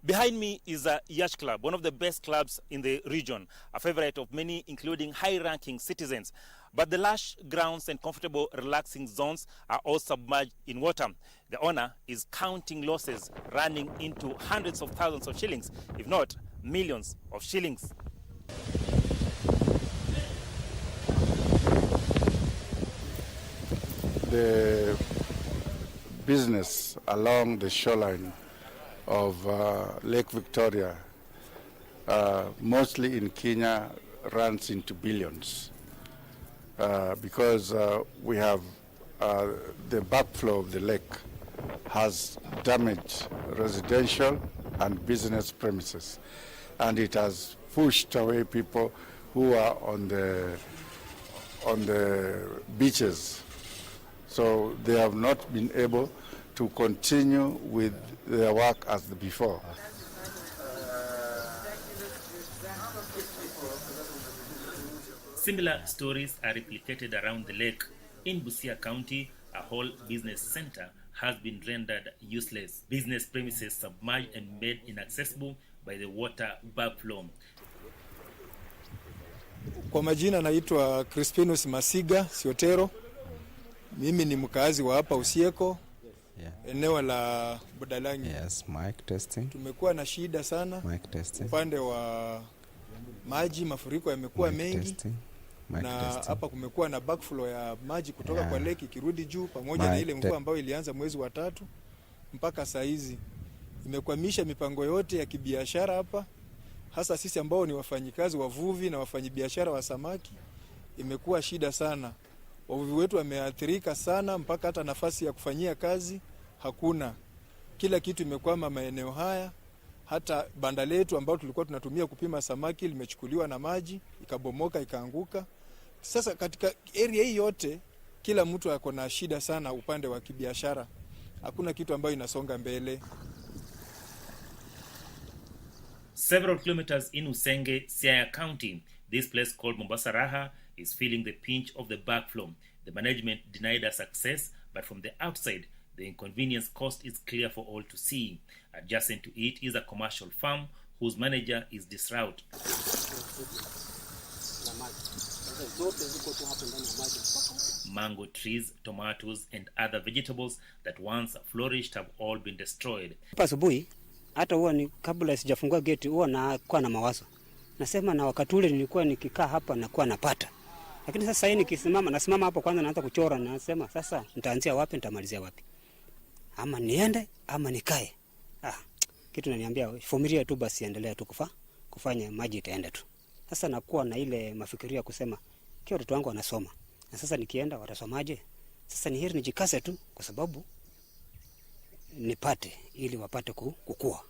Behind me is a yacht club, one of the best clubs in the region, a favorite of many, including high-ranking citizens. But the lush grounds and comfortable relaxing zones are all submerged in water. The owner is counting losses running into hundreds of thousands of shillings, if not millions of shillings. The business along the shoreline of Lake Victoria, mostly in Kenya, runs into billions because we have the backflow of the lake has damaged residential and business premises, and it has pushed away people who are on the beaches. So they have not been able to continue with their work as before. Similar stories are replicated around the lake. In Busia County, a whole business center has been rendered useless. Business premises submerged and made inaccessible by the water backflow. Kwa majina naitwa Crispinus Masiga Siotero. Mimi ni mkazi wa hapa Usieko. Eneo la Budalangi. Yes, mic testing. Tumekuwa na shida sana. Mic testing. Upande wa maji, mafuriko yamekuwa mengi. Na hapa kumekuwa na backflow ya maji kutoka kwa lake ikirudi juu pamoja na ile mvua ambayo ilianza mwezi wa 3 mpaka saa hizi. Imekwamisha mipango yote ya kibiashara hapa. Hasa sisi ambao ni wafanyikazi wavuvi na wafanyabiashara wa samaki, imekuwa shida sana. Wavuvi wetu wameathirika sana mpaka hata nafasi ya kufanyia kazi hakuna. Kila kitu imekwama maeneo haya. Hata banda letu ambao tulikuwa tunatumia kupima samaki limechukuliwa na maji, ikabomoka, ikaanguka. Sasa katika area hii yote kila mtu ako na shida sana upande wa kibiashara. Hakuna kitu ambayo inasonga mbele. Several kilometers in Usenge, Siaya County, this place called Mombasa Raha is feeling the pinch of the backflow. The management denied us access, but from the outside, the inconvenience caused is clear for all to see. Adjacent to it is a commercial farm whose manager is disroute. Mango trees, tomatoes, and other vegetables that once flourished have all been destroyed. Asubuhi hata huwa ni kabla sijafungua geti huwa nakuwa na mawazo. Nasema na wakati ule nilikuwa nikikaa hapa nakuwa napata. Lakini sasa hii nasimama hapo kwanza naanza kuchora na nasema sasa nitaanzia wapi nitamalizia wapi? Ama niende ama nikae. Kitu naniambia vumilia tu basi endelea tu kufanya maji itaenda tu. Sasa nakuwa na ile mafikirio kusema kile watoto wangu wanasoma. Na sasa nikienda watasomaje? Sasa ni heri nijikase tu kwa sababu nipate ili wapate kukua.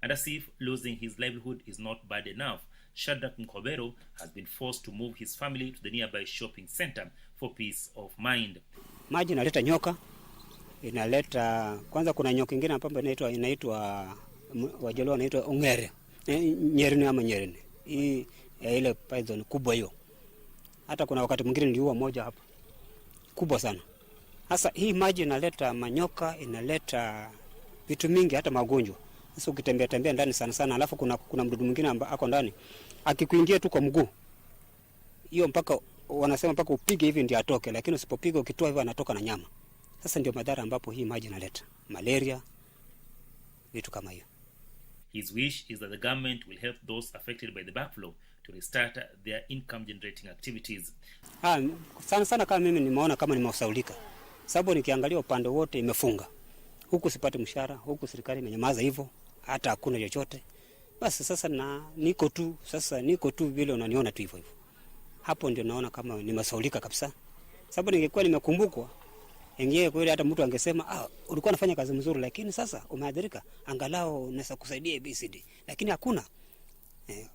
And as if losing his livelihood is not bad enough, Shadrack Mkobero has been forced to move his family to the nearby shopping center for peace of mind. Maji inaleta nyoka, inaleta kwanza kuna nyoka nyingine ambayo inaitwa Wajaluo inaitwa ungere. Nyerene ama nyerene. Hii ya ile python kubwa hiyo. Hata kuna wakati mwingine niliua moja hapa. Kubwa sana. Sasa hii maji inaleta manyoka, inaleta vitu mingi hata magonjwa. Sasa ukitembea ndani sana alafu kuna mdudu mwingine ambaye ako ndani. Akikuingia tu kwa mguu. Hiyo mpaka wanasema mpaka upige hivi ndio atoke, lakini usipopiga ukitoa hivi anatoka na nyama. Sasa ndio madhara ambapo hii maji inaleta. Malaria, vitu kama hiyo. His wish is that the government will help those affected by the backflow to restart their income generating activities. Sana kama mimi nimeona kama nimesaulika. Sababu nikiangalia upande wote imefunga. Huku sipati mshahara, huku serikali imenyamaza hivyo, hata hakuna chochote. Basi sasa niko tu vile unaniona tu hivyo. Hapo ndio naona kama nimesaulika kabisa. Sababu ningekuwa nimekumbukwa, ingie kweli hata mtu angesema ulikuwa unafanya kazi nzuri lakini sasa umeadhirika, angalau unaweza kusaidia ABCD. Lakini hakuna.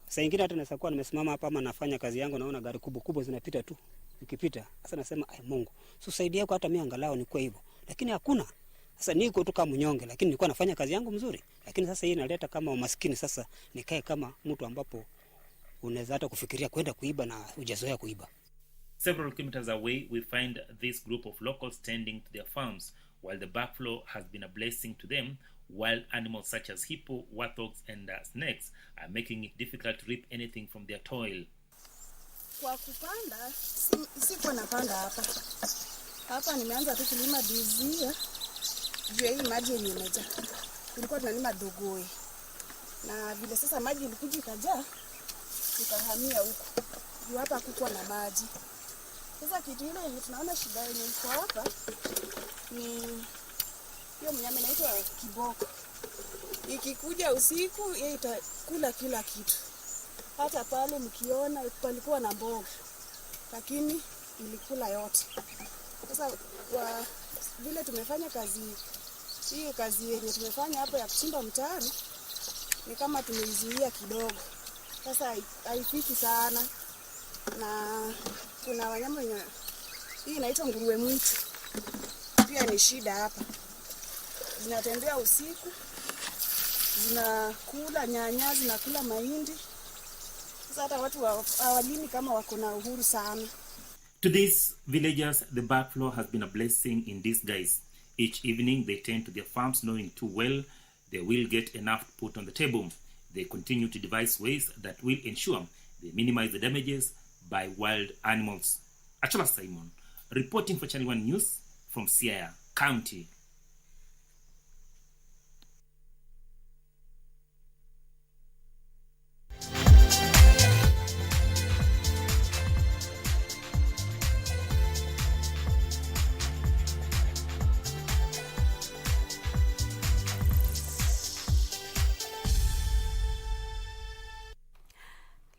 Sasa ingine hata naweza kuwa nimesimama hapa ama nafanya kazi yangu naona gari kubwa zinapita tu. Ikipita sasa nasema Mungu, usaidie yako hata mimi angalau nikuwe hivyo. Lakini hakuna. Sasa niko tu kama mnyonge lakini nilikuwa nafanya kazi yangu mzuri. Lakini sasa hii inaleta kama umaskini, sasa nikae kama mtu ambapo unaweza hata kufikiria kwenda kuiba na hujazoea kuiba. Several kilometers away, we find this group of locals tending to their farms, while the backflow has been a blessing to them. Wild animals such as hippo, warthogs, and snakes are making it difficult to reap anything from their toil. Kwa kupanda, siko napanda hapa. Hapa nimeanza tu kulima dizia. Juu hii maji yenye imejaa. Tulikuwa tunalima dogoi. Na vile sasa maji ilikuja ikajaa, tukahamia huko. Juu hapa hakukuwa na maji. Sasa kitu ile yenye tunaona shida yenye iko hapa ni hiyo mnyama inaitwa kiboko. Ikikuja usiku yeye itakula kila kitu. Hata pale mkiona palikuwa na mboga, lakini ilikula yote. Sasa vile tumefanya kazi yenye tumefanya hapo ya kuchimba mtaro ni kama tumeizuia kidogo. Sasa haifiki sana, na kuna wanyama hii inaitwa nguruwe mwitu. Pia ni shida hapa. Zinatembea usiku, zinakula nyanya, zinakula mahindi. Sasa hata watu hawalimi kama wako na uhuru sana. To these villagers, the backflow has been a blessing in disguise. Each evening they tend to their farms knowing too well they will get enough to put on the table. They continue to devise ways that will ensure they minimize the damages by wild animals. Achola Simon, reporting for Channel 1 News from Siaya County.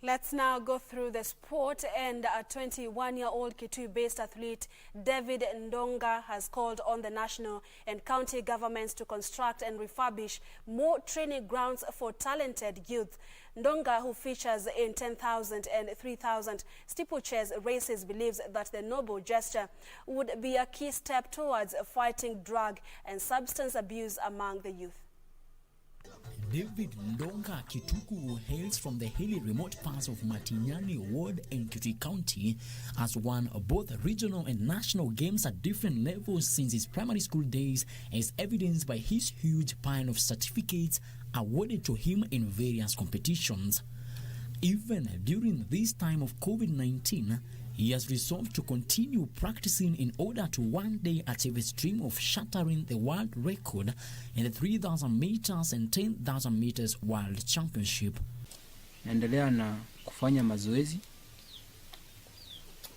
Let's now go through the sport, and a 21-year-old Kitui-based athlete David Ndonga has called on the national and county governments to construct and refurbish more training grounds for talented youth. Ndonga, who features in 10,000 and 3,000 steeplechase races, believes that the noble gesture would be a key step towards fighting drug and substance abuse among the youth. David Ndonga Kituku hails from the hilly remote parts of Matinyani Ward in Kitui County, has won both regional and national games at different levels since his primary school days, as evidenced by his huge pile of certificates awarded to him in various competitions. Even during this time of COVID-19, he has resolved to continue practicing in order to one day achieve a dream of shattering the world record in the 3,000 meters and 10,000 meters world championship. Naendelea na kufanya mazoezi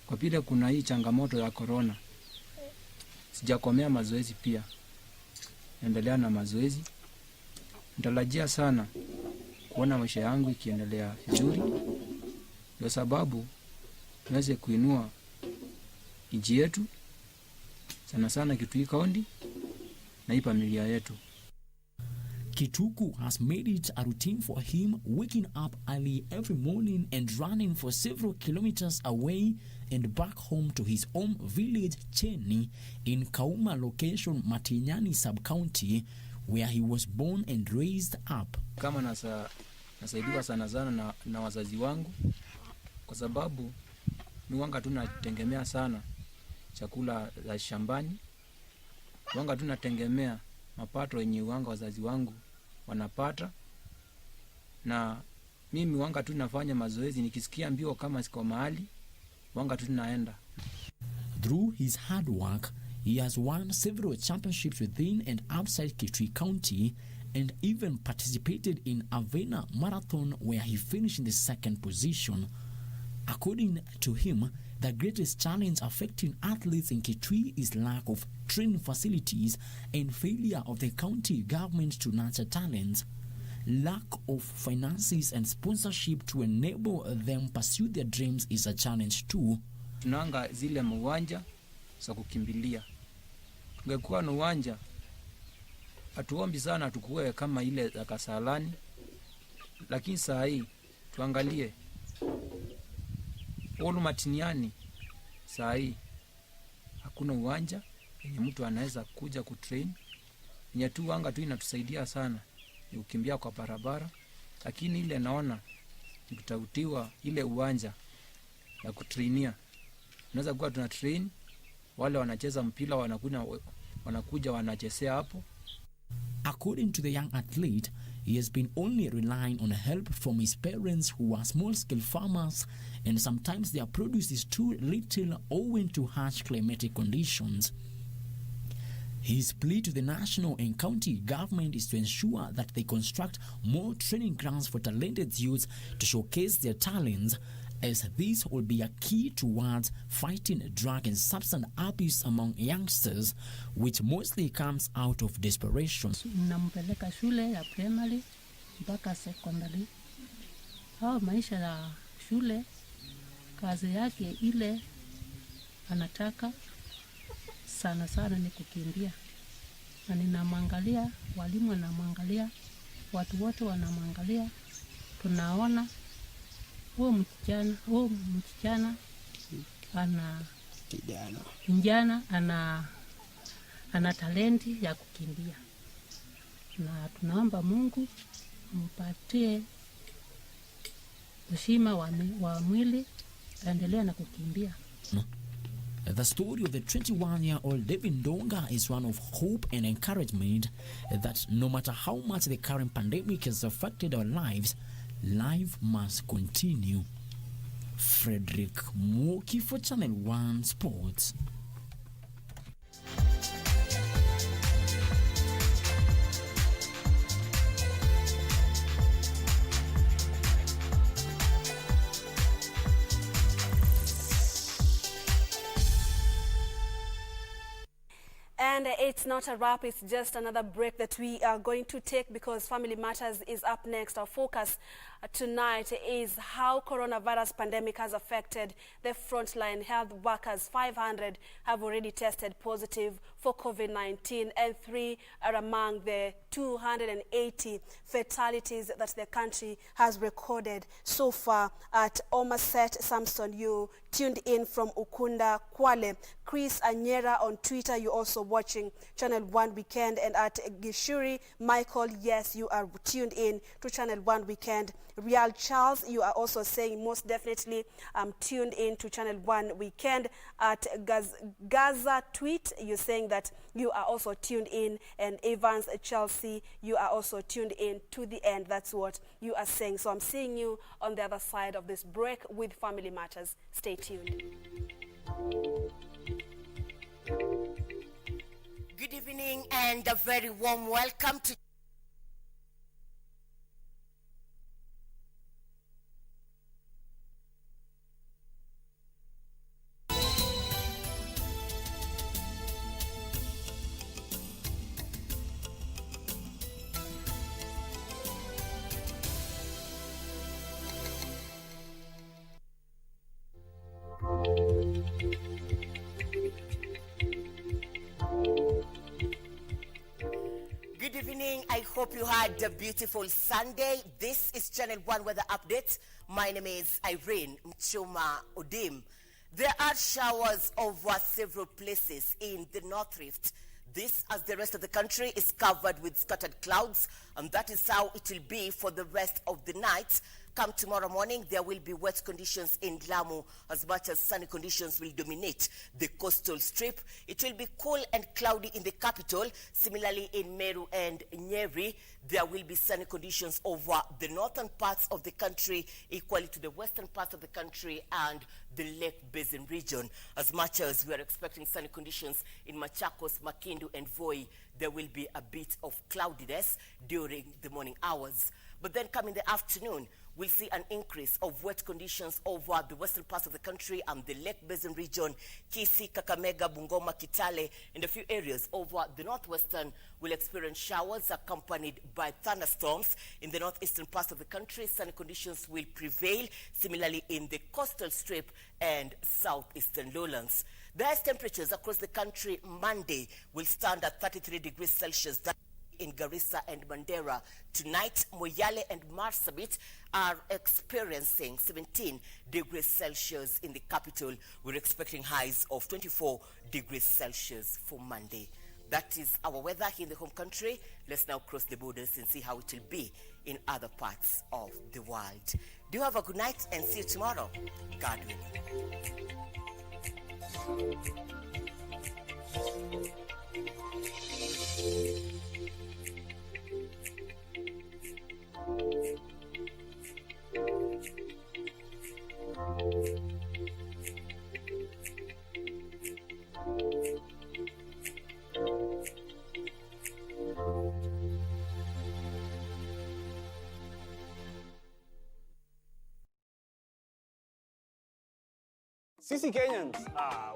kwa vile kuna hii changamoto ya corona. Sijakomea mazoezi pia. Naendelea na mazoezi. Natarajia sana kuona maisha yangu ikiendelea vizuri, kwa sababu tuweze kuinua nchi yetu, sana sana Kitui County na hii familia yetu. Kituku has made it a routine for him waking up early every morning and running for several kilometers away and back home to his home village Cheni in Kauma location, Matinyani sub-county, where he was born and raised up. Kama nasaidiwa sana na wazazi wangu, kwa sababu miwanga tunategemea sana chakula za shambani. Wanga tunategemea mapato yenye wanga wazazi wangu wanapata, na mimi wanga tunafanya mazoezi, nikisikia mbio kama siko mahali wanga tunaenda. Through his hard work, he has won several championships within and outside Kitui County, and even participated in Avena Marathon, where he finished in the second position. According to him, the greatest challenge affecting athletes in Kitui is lack of training facilities and failure of the county government to nurture talents. Lack of finances and sponsorship to enable them pursue their dreams is a challenge too. Tunanga zile uwanja za kukimbilia. Ungekuwa na uwanja, atuombi sana tukue kama ile za Kasalani, lakini saa hii tuangalie Olu Matiniani, saa hii hakuna uwanja yenye mtu anaweza kuja kutrain. Yenye tu wanga tu inatusaidia sana ni kukimbia kwa barabara, lakini ile naona nikutautiwa ile uwanja ya kutrainia. Tunaweza kuwa tuna train, wale wanacheza mpira wanakuja wanachezea hapo. According to the young athlete, he has been only relying on help from his parents, who are small-scale farmers, and sometimes their produce is too little owing to harsh climatic conditions. His plea to the national and county government is to ensure that they construct more training grounds for talented youths to showcase their talents, as this will be a key towards fighting drug and substance abuse among youngsters, which mostly comes out of desperation. Nampeleka shule ya primary mpaka secondary. Hao maisha ya shule, kazi yake ile anataka sana sana ni kukimbia. Na ninamwangalia, walimu wanamwangalia, watu wote wanamwangalia. Tunaona huo msichana ana talenti ya kukimbia, na tunaomba Mungu mpatie heshima wa mwili aendelee na kukimbia. The story of the 21-year-old David Ndonga is one of hope and encouragement that no matter how much the current pandemic has affected our lives, life must continue. Frederick Mwoki for Channel 1 Sports. And it's not a wrap, it's just another break that we are going to take, because Family Matters is up next. Our focus tonight is how coronavirus pandemic has affected the frontline health workers. 500 have already tested positive for COVID-19 and 3 are among the 280 fatalities that the country has recorded so far. At Omaset Samson, you tuned in from Ukunda, Kwale. Chris Anyera on Twitter, you're also watching Channel 1 Weekend. And at Gishuri Michael, yes, you are tuned in to Channel 1 Weekend. Real Charles, you are also saying most definitely tuned in to Channel 1 Weekend. At Gaza Tweet, you're saying that you are also tuned in. And Evans Chelsea, you are also tuned in to the end. That's what you are saying. So I'm seeing you on the other side of this break with Family Matters. Stay tuned. Good evening and a very warm welcome to I hope you had a beautiful Sunday. This is Channel 1 Weather Update. My name is Irene Mchuma Odim. There are showers over several places in the North Rift. This, as the rest of the country, is covered with scattered clouds, and that is how it will be for the rest of the night. Come tomorrow morning, there will be wet conditions in Lamu as much as sunny conditions will dominate the coastal strip. It will be cool and cloudy in the capital. Similarly, in Meru and Nyeri, there will be sunny conditions over the northern parts of the country, equally to the western parts of the country and the Lake Basin region. As much as we are expecting sunny conditions in Machakos, Makindu, and Voi, there will be a bit of cloudiness during the morning hours. But then come in the afternoon, we'll see an increase of wet conditions over the western parts of the country and the Lake Basin region, Kisii, Kakamega, Bungoma, Kitale, and a few areas over the northwestern will experience showers accompanied by thunderstorms. In the northeastern parts of the country, sunny conditions will prevail. Similarly, in the coastal strip and southeastern lowlands. The highest temperatures across the country Monday will stand at 33 degrees Celsius. In Garissa and Mandera. Tonight, Moyale and Marsabit are experiencing 17 degrees Celsius in the capital. We're expecting highs of 24 degrees Celsius for Monday. That is our weather here in the home country. Let's now cross the borders and see how it will be in other parts of the world. Do have a good night and see you tomorrow. God willing. Sisi Kenyans,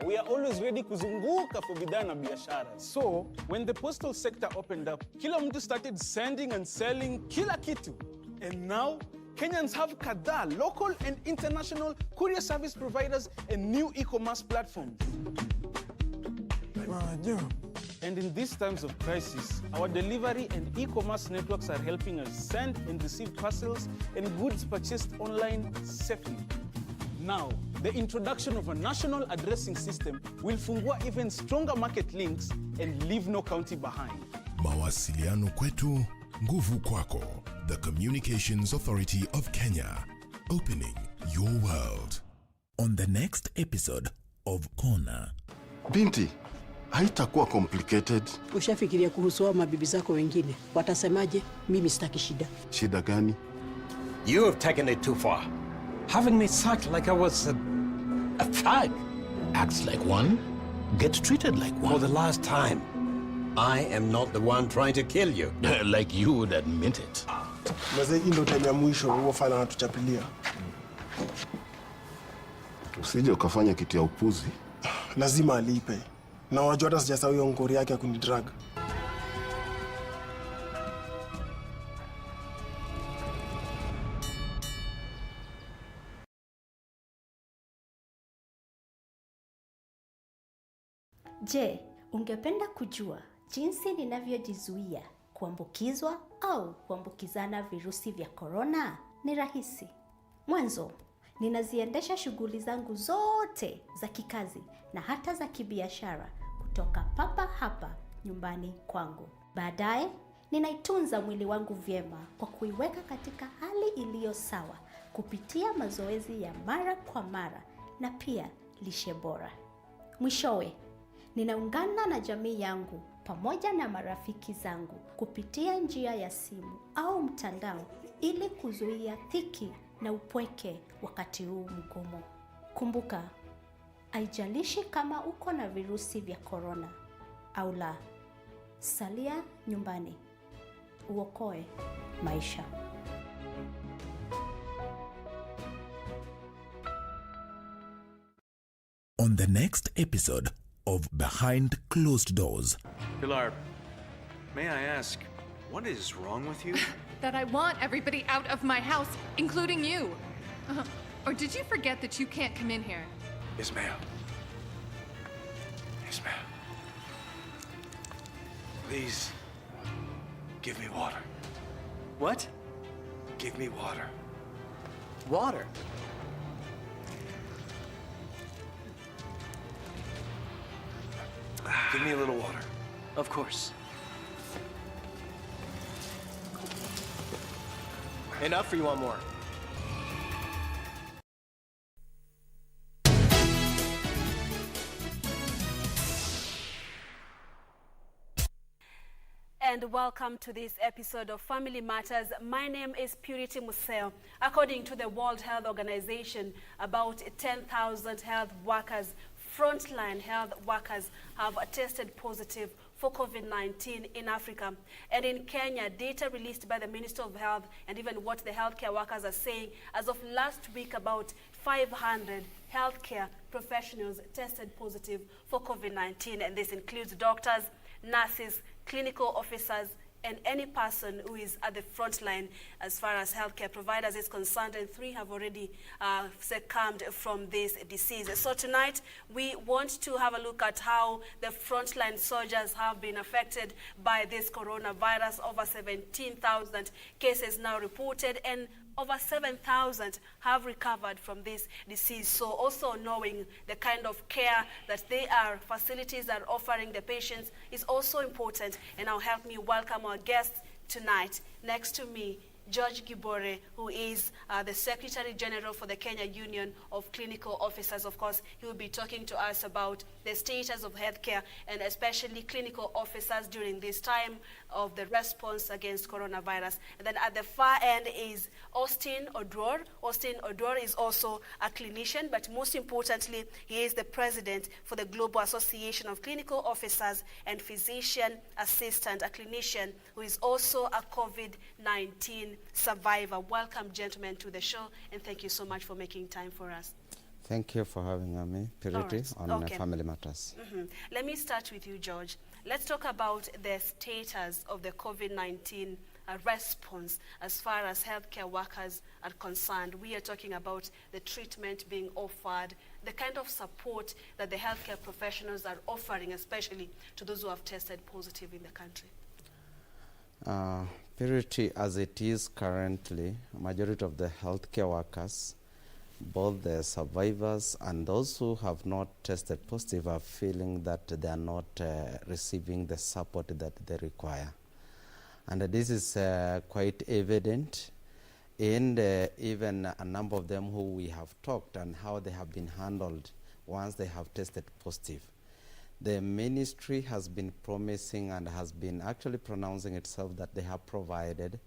we are always ready kuzunguka for bidhaa na biashara. So, when the postal sector opened up, kila mtu started sending and selling kila kitu. And now, Kenyans have kadhaa local and international courier service providers and new e-commerce platforms. And in these times of crisis, our delivery and e-commerce networks are helping us send and receive parcels and goods purchased online safely. Now, the introduction of a national addressing system will fungua even stronger market links and leave no county behind. Mawasiliano kwetu, nguvu kwako. The Communications Authority of Kenya, opening your world. On the next episode of Kona. Binti, haitakuwa complicated. Ushafikiria kuhusu mabibi zako wengine? Watasemaje? Mimi sitaki shida. Shida gani? You have taken it too far. Having me sucked like I was a thug. Acts like one, get treated like one. For the last time, I am not the one trying to kill you. Like you would admit it. Mazee ndo time ya mwisho huo fala anatuchapilia. Usije ukafanya kitu ya upuzi. Lazima alipe. Na wajua hata sijasahau hiyo ngori yake ya kunidrag. Je, ungependa kujua jinsi ninavyojizuia kuambukizwa au kuambukizana virusi vya korona? Ni rahisi. Mwanzo, ninaziendesha shughuli zangu zote za kikazi na hata za kibiashara kutoka papa hapa nyumbani kwangu. Baadaye, ninaitunza mwili wangu vyema kwa kuiweka katika hali iliyo sawa kupitia mazoezi ya mara kwa mara na pia lishe bora. Mwishowe, ninaungana na jamii yangu pamoja na marafiki zangu kupitia njia ya simu au mtandao ili kuzuia dhiki na upweke wakati huu mgumu. Kumbuka, haijalishi kama uko na virusi vya korona au la, salia nyumbani. Uokoe maisha. On the next episode of Behind Closed Doors. Pilar, may I ask, what is wrong with you? That I want everybody out of my house, including you. Or did you forget that you can't come in here? Ismael. Ismael. Please, give me water. What? Give me water. Water? Give me a little water. Of course. Enough, or you want more? And welcome to this episode of Family Matters. My name is Purity Museo. According to the World Health Organization, about 10,000 health workers, frontline health workers, have tested positive for COVID-19 in Africa. And in Kenya, data released by the Minister of Health and even what the healthcare workers are saying, as of last week, about 500 healthcare professionals tested positive for COVID-19. And this includes doctors, nurses, clinical officers, and any person who is at the front line as far as healthcare providers is concerned, and 3 have already succumbed from this disease. So tonight, we want to have a look at how the frontline soldiers have been affected by this coronavirus. Over 17,000 cases now reported, and over 7,000 have recovered from this disease. So also knowing the kind of care that facilities are offering the patients is also important. And now help me welcome our guests tonight. Next to me, George Gibore, who is the Secretary General for the Kenya Union of Clinical Officers. Of course, he will be talking to us about the status of healthcare and especially clinical officers during this time of the response against coronavirus. And then at the far end is Austin Odwor. Austin Odwor is also a clinician, but most importantly, he is the president for the Global Association of Clinical Officers and Physician Assistant, a clinician who is also a COVID-19 survivor. Welcome, gentlemen, to the show, and thank you so much for making time for us. Thank you for having me, Purity, on Family Matters. Let me start with you, George. Let's talk about the status of the COVID-19 response as far as healthcare workers are concerned. We are talking about the treatment being offered, the kind of support that the healthcare professionals are offering, especially to those who have tested positive in the country. Purity, as it is currently, majority of the healthcare workers, both the survivors and those who have not tested positive, are feeling that they are not receiving the support that they require. And this is quite evident in even a number of them who we have talked and how they have been handled once they have tested positive. The ministry has been promising and has been actually pronouncing itself that they have provided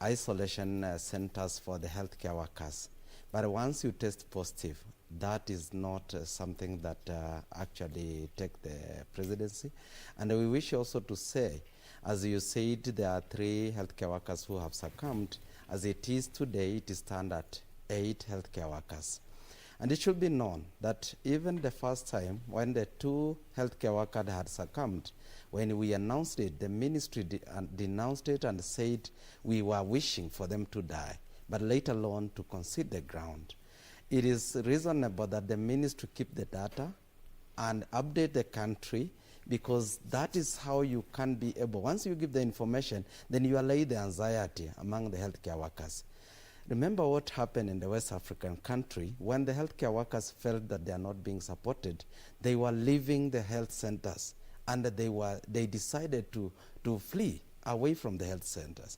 isolation centers for the healthcare workers. But once you test positive, that is not something that actually take the presidency. And we wish also to say, as you said, there are 3 healthcare workers who have succumbed. As it is today, it is stand at 8 healthcare workers. And it should be known that even the first time when the 2 healthcare workers had succumbed, when we announced it, the ministry denounced it and said we were wishing for them to die, but later on to concede the ground. It is reasonable that the ministry keep the data and update the country, because that is how you can be able, once you give the information, then you allay the anxiety among the healthcare workers. Remember what happened in the West African country when the healthcare workers felt that they are not being supported. They were leaving the health centers, and they decided to flee away from the health centers.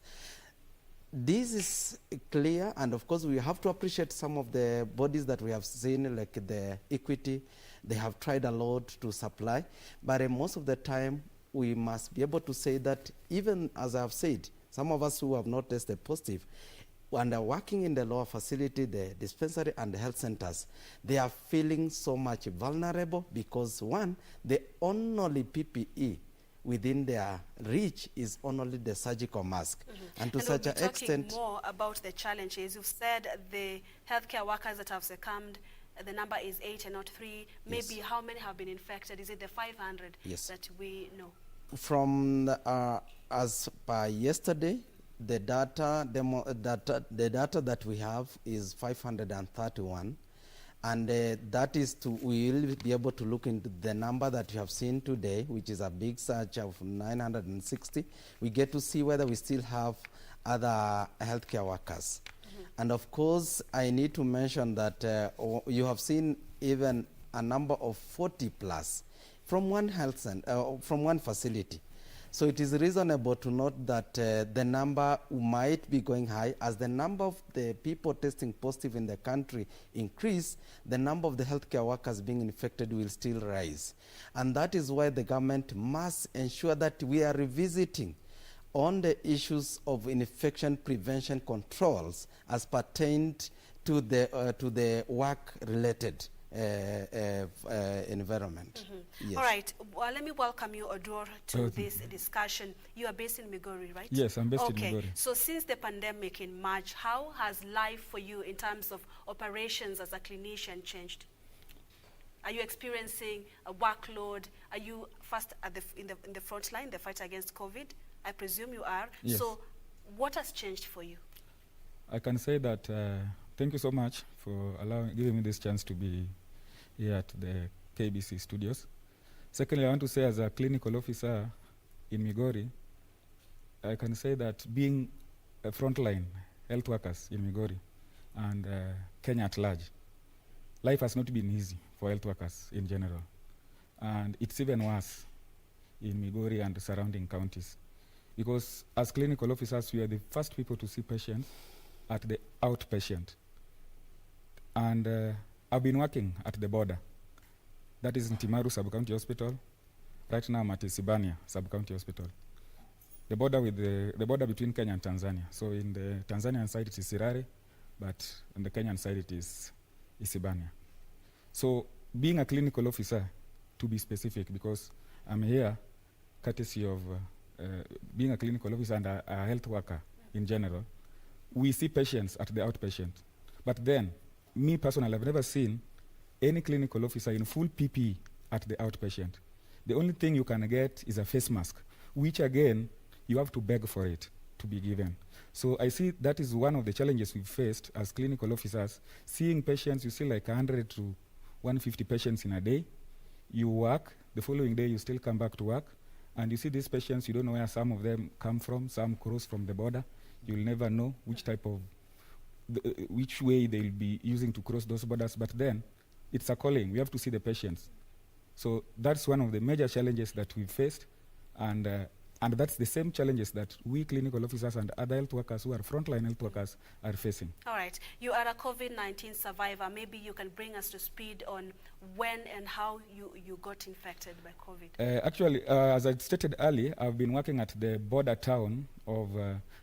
This is clear, and of course we have to appreciate some of the bodies that we have seen, like the Equity. They have tried a lot to supply, but most of the time we must be able to say that, even as I have said, some of us who have not tested positive and are working in the lower facility, the dispensary and the health centers, they are feeling so much vulnerable because, one, the only PPE within their reach is only the surgical mask. And to such an extent... talking more about the challenges. You've said the healthcare workers that have succumbed, the number is 8 and not 3. Maybe how many have been infected? Is it the 500 that we know? From as per yesterday, the data that we have is 531. And that is we will be able to look into the number that you have seen today, which is a big surge of 960. We get to see whether we still have other healthcare workers. And of course, I need to mention that you have seen even a number of 40 plus from one health center, from one facility. So it is reasonable to note that the number might be going high. As the number of the people testing positive in the country increase, the number of the healthcare workers being infected will still rise. And that is why the government must ensure that we are revisiting on the issues of infection prevention controls as pertained to the work-related environment. Yes. All right. Well, let me welcome you, Odor, to this discussion. You are based in Migori, right? Yes, I'm based in Migori. So since the pandemic in March, how has life for you in terms of operations as a clinician changed? Are you experiencing a workload? Are you first at in the front line, the fight against COVID? I presume you are. Yes. So what has changed for you? I can say that thank you so much for giving me this chance to be here at the KBC studios. Secondly, I want to say, as a clinical officer in Migori, I can say that being a frontline health workers in Migori and Kenya at large, life has not been easy for health workers in general. And it's even worse in Migori and the surrounding counties. Because as clinical officers, we are the first people to see patients at the outpatient. And I've been working at the border. That is in Timaru Sub-County Hospital. Right now I'm at Isibania Sub-County Hospital. The border the border between Kenya and Tanzania. So in the Tanzanian side it is Sirare, but on the Kenyan side it is Isibania. So being a clinical officer, to be specific, because I'm here courtesy of being a clinical officer and a health worker in general, we see patients at the outpatient. But then, me personally, I've never seen any clinical officer in full PPE at the outpatient. The only thing you can get is a face mask, which again, you have to beg for it to be given. So I see that is one of the challenges we've faced as clinical officers. Seeing patients, you see like 100 to 150 patients in a day. You work, the following day you still come back to work, and you see these patients, you don't know where some of them come from, some cross from the border. You'll never know which type of, which way they'll be using to cross those borders, but then it's a calling. We have to see the patients. So that's one of the major challenges that we've faced, and that's the same challenges that we clinical officers and other health workers who are frontline health workers are facing. All right. You are a COVID-19 survivor. Maybe you can bring us to speed on when and how you got infected by COVID. Actually, as I stated earlier, I've been working at the border town of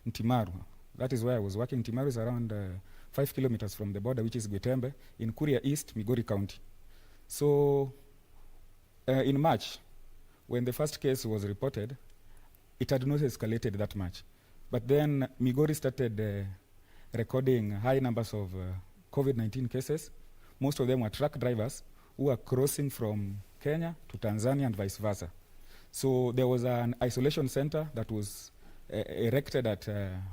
Ntimaru. That is where I was working. Ntimaru is around 5 kilometers from the border, which is Gwetembe, in Kuria East, Migori County. So in March, when the first case was reported, it had not escalated that much. But then Migori started recording high numbers of COVID-19 cases. Most of them were truck drivers who were crossing from Kenya to Tanzania and vice versa. So there was an isolation center that was erected at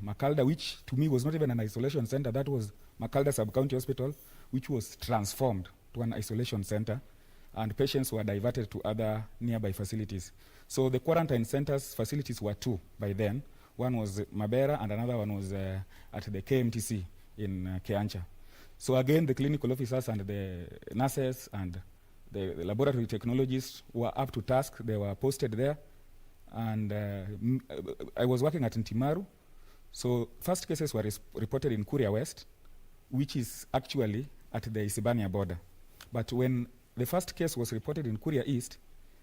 Makalda, which to me was not even an isolation center. That was Makalda Sub-County Hospital, which was transformed to an isolation center. and patients were diverted to other nearby facilities. So the quarantine centers facilities were two by then. One was Mabera and another one was at the KMTC in Keancha. So again, the clinical officers and the nurses and the laboratory technologists were up to task. They were posted there. And I was working at Ntimaru. So first cases were reported in Kuria West, which is actually at the Isibania border. But when the first case was reported in Kuria East,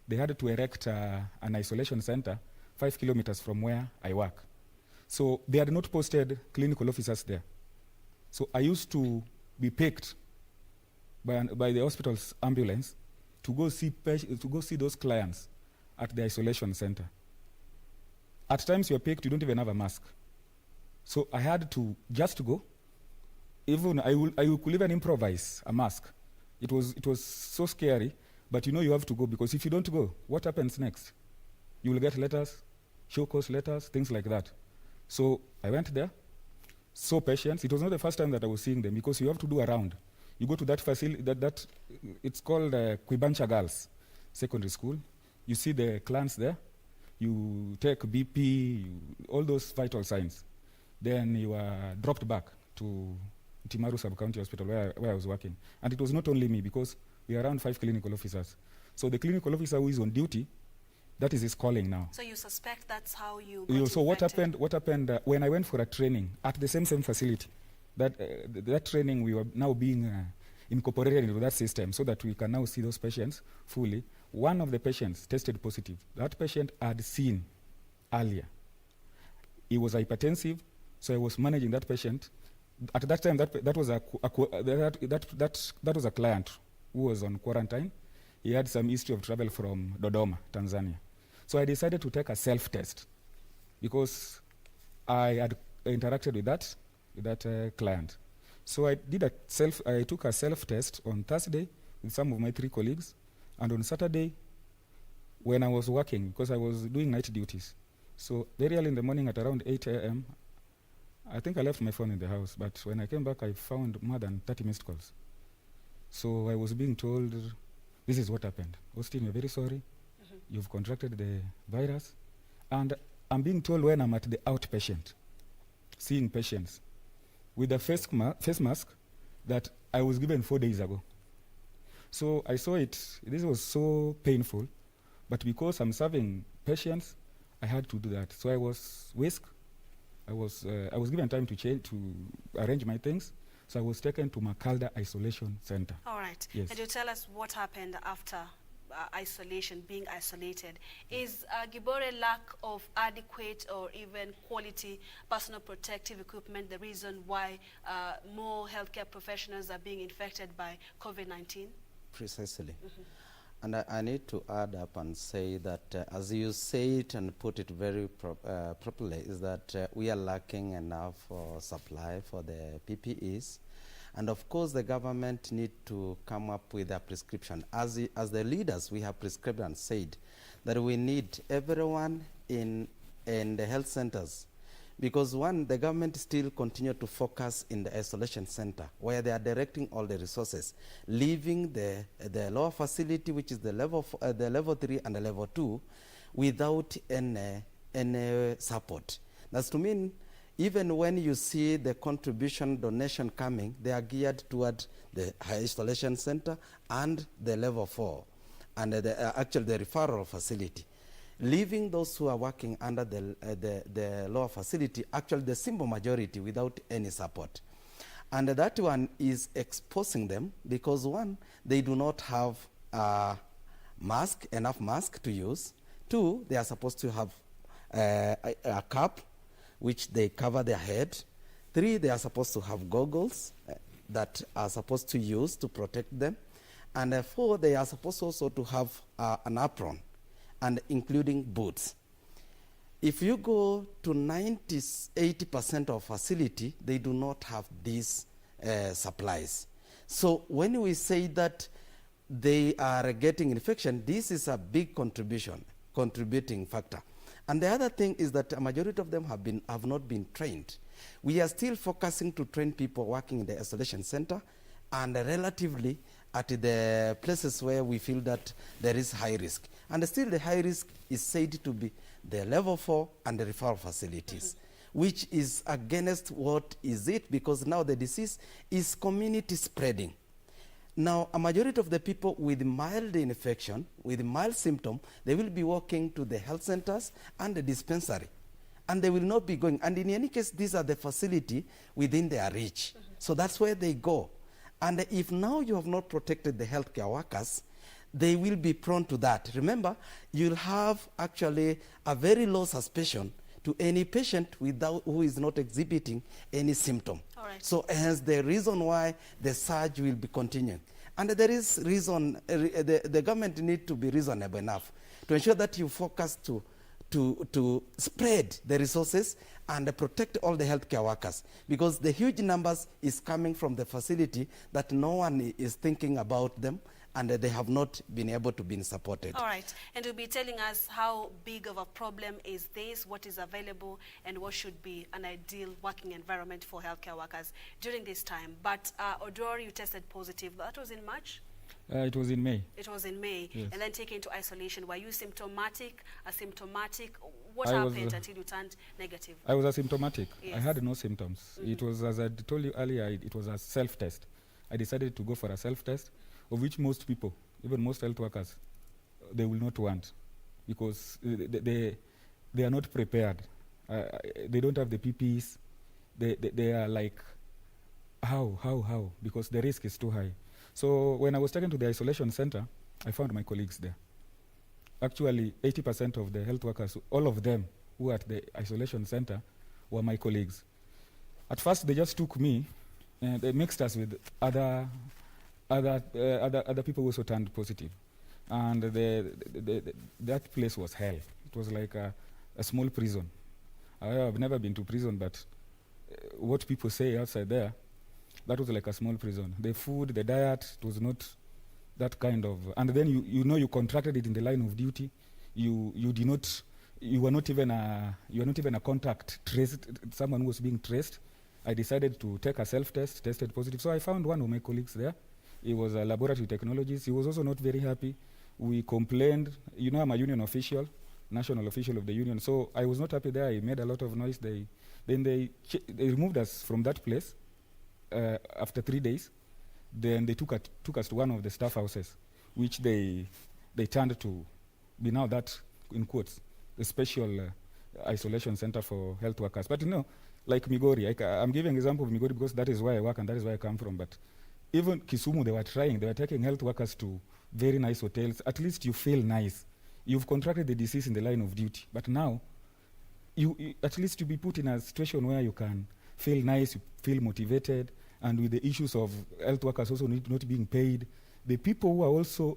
they had to erect an isolation center 5 kilometers from where I work. So they had not posted clinical officers there. So I used to be picked by the hospital's ambulance to go see those clients at the isolation center. At times you're picked, you don't even have a mask. So I had to just go. Even I could even improvise a mask. It was so scary, but you have to go, because if you don't go, what happens next? You will get letters, show cause letters, things like that. So I went there, saw patients. It was not the first time that I was seeing them, because you have to do a round. You go to that facility, it's called Quibancha Girls Secondary School. You see the clans there. You take BP, all those vital signs. Then you are dropped back to Timaru Sub-County Hospital where I was working. And it was not only me, because we are around 5 clinical officers. So the clinical officer who is on duty, that is his calling now. So you suspect that's how you So what happened when I went for a training at the same facility, that training, we were now being incorporated into that system so that we can now see those patients fully. One of the patients tested positive. That patient had seen earlier. He was hypertensive, so I was managing that patient. At that time, that was a client who was on quarantine. He had some history of travel from Dodoma, Tanzania. So I decided to take a self-test, because I had interacted with that client. So I took a self-test on Thursday with some of my 3 colleagues, and on Saturday, when I was working, because I was doing night duties. So very early in the morning at around 8 a.m., I think I left my phone in the house, but when I came back, I found more than 30 missed calls. So I was being told, this is what happened. Austin, we're very sorry. You've contracted the virus. And I'm being told when I'm at the outpatient, seeing patients with a face mask that I was given 4 days ago. So I saw it. This was so painful. But because I'm serving patients, I had to do that. So I was whisked. I was given time to arrange my things. So I was taken to Makalda Isolation Center. All right. Yes. And you tell us what happened after isolation, being isolated. Is Gibore lack of adequate or even quality personal protective equipment the reason why more healthcare professionals are being infected by COVID-19? Precisely. And I need to add up and say that, as you say it and put it very properly, is that we are lacking enough supply for the PPEs. And of course, the government need to come up with a prescription. As the leaders, we have prescribed and said that we need everyone in the health centers. Because one, the government still continue to focus in the isolation center, where they are directing all the resources, leaving the lower facility, which is the level 3 and the level 2, without any support. That's to mean, even when you see the contribution donation coming, they are geared toward the isolation center and the level 4, and actually the referral facility. Leaving those who are working under the lower facility, actually the simple majority, without any support. And that one is exposing them because, one, they do not have enough mask to use. 2, they are supposed to have a cap which they cover their head. 3, they are supposed to have goggles that are supposed to use to protect them. And 4, they are supposed also to have an apron, and including boots. If you go to 80% of facility, they do not have these supplies. So when we say that they are getting infection, this is a big contributing factor. And the other thing is that a majority of them have not been trained. We are still focusing to train people working in the isolation center, and relatively at the places where we feel that there is high risk. And still the high risk is said to be the level 4 and the referral facilities, which is against what is it, because now the disease is community spreading. Now, a majority of the people with mild infection, with mild symptom, they will be walking to the health centers and the dispensary, and they will not be going. And in any case, these are the facility within their reach. So that's where they go. And if now you have not protected the healthcare workers, they will be prone to that. Remember, you'll have actually a very low suspicion to any patient who is not exhibiting any symptom. All right. So hence the reason why the surge will be continuing. And there is reason, the government need to be reasonable enough to ensure that you focus to spread the resources and protect all the healthcare workers, because the huge numbers is coming from the facility that no one is thinking about them, and they have not been able to be supported. All right, and you'll be telling us how big of a problem is this, what is available, and what should be an ideal working environment for healthcare workers during this time. But Odor, you tested positive. That was in March? It was in May. It was in May, yes. And then taken into isolation. Were you symptomatic, asymptomatic? What happened until you turned negative? I was asymptomatic. Yes. I had no symptoms. It was, as I told you earlier, it was a self-test. I decided to go for a self-test, of which most people, even most health workers, they will not want, because they are not prepared. They don't have the PPEs. They are like, how? Because the risk is too high. So when I was taken to the isolation center, I found my colleagues there. Actually, 80% of the health workers, all of them who were at the isolation center, were my colleagues. At first, they just took me, and they mixed us with other people who also turned positive. And that place was hell. It was like a small prison. I've never been to prison, but what people say outside there, that was like a small prison. The food, the diet, it was not that kind of. And then you contracted it in the line of duty. You were not even a contact traced, someone who was being traced. I decided to take a self-test, tested positive. So I found one of my colleagues there. He was a laboratory technologist. He was also not very happy. We complained. You know, I'm a union official, national official of the union. So I was not happy there. I made a lot of noise. Then they removed us from that place after 3 days. Then they took us to one of the staff houses, which they turned to be now that, in quotes, the special isolation center for health workers. But you know, like Migori, I'm giving an example of Migori because that is where I work and that is where I come from. But even Kisumu, they were taking health workers to very nice hotels. At least you feel nice. You've contracted the disease in the line of duty. But now, you at least you be put in a situation where you can feel nice, you feel motivated, and with the issues of health workers also not being paid. The people who are also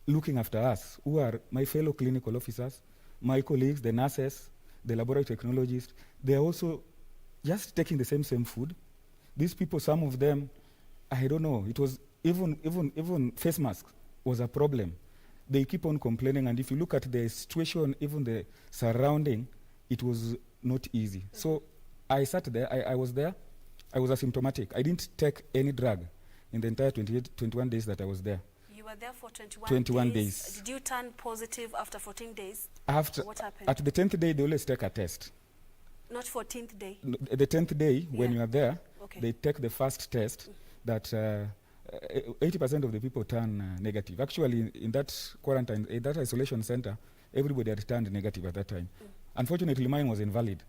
looking after us, who are my fellow clinical officers, my colleagues, the nurses, the laboratory technologists, they are also just taking the same food. These people, some of them, I don't know, it was even face masks was a problem. They keep on complaining, and if you look at the situation, even the surrounding, it was not easy. So I sat there, I was there, I was asymptomatic. I didn't take any drug in the entire 21 days that I was there. You were there for 21 days. Did you turn positive after 14 days? What happened? At the 10th day, they always take a test. Not 14th day? The 10th day, when you are there, they take the first test that 80% of the people turn negative. Actually, in that quarantine, in that isolation center, everybody had turned negative at that time. Unfortunately, mine was invalid.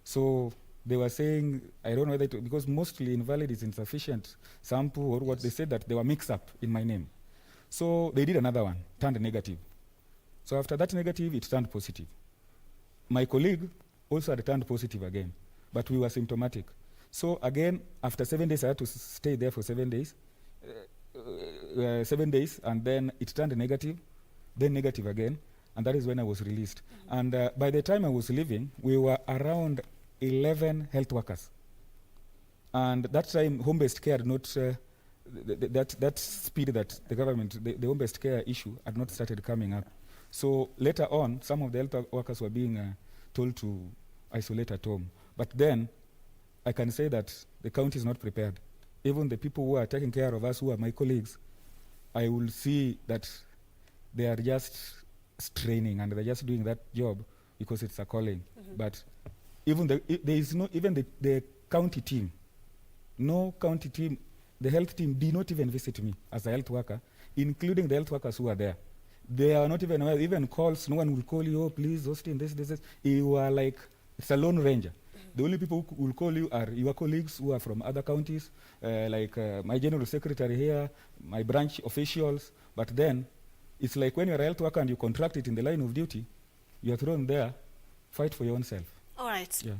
So they were saying, I don't know whether because mostly invalid is insufficient sample or what. They said that they were mixed up in my name. So they did another one, turned negative. So after that negative, it turned positive. My colleague also had turned positive again, but we were symptomatic. So again, after 7 days, I had to stay there for 7 days. 7 days, and then it turned negative, then negative again, and that is when I was released. And by the time I was leaving, we were around 11 health workers. And that time, home-based care had not, that speed that the government, the home-based care issue had not started coming up. So later on, some of the health workers were being told to isolate at home. But then, I can say that the county is not prepared. Even the people who are taking care of us, who are my colleagues, I will see that they are just straining and they're just doing that job because it's a calling. But even there is no, even the county team, no county team, the health team did not even visit me as a health worker, including the health workers who are there. They are not even aware, even calls, no one will call you, oh, please, Austin, this. You are like, it's a lone ranger. The only people who will call you are your colleagues who are from other counties, like my general secretary here, my branch officials. But then, it's like when you're a health worker and you contract it in the line of duty, you're thrown there, fight for your own self. All right. Yeah.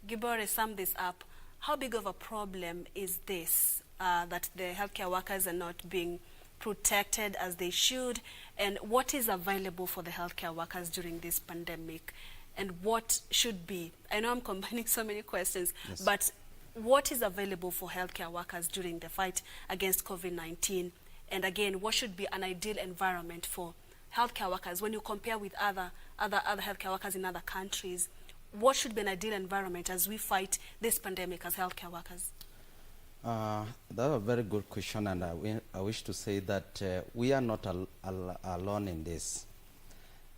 Gibore, sum this up. How big of a problem is this, that the healthcare workers are not being protected as they should? And what is available for the healthcare workers during this pandemic? And what should be? I know I'm combining so many questions, yes, but what is available for healthcare workers during the fight against COVID-19? And again, what should be an ideal environment for healthcare workers when you compare with other healthcare workers in other countries? What should be an ideal environment as we fight this pandemic as healthcare workers? That's a very good question, and I wish to say that we are not alone in this.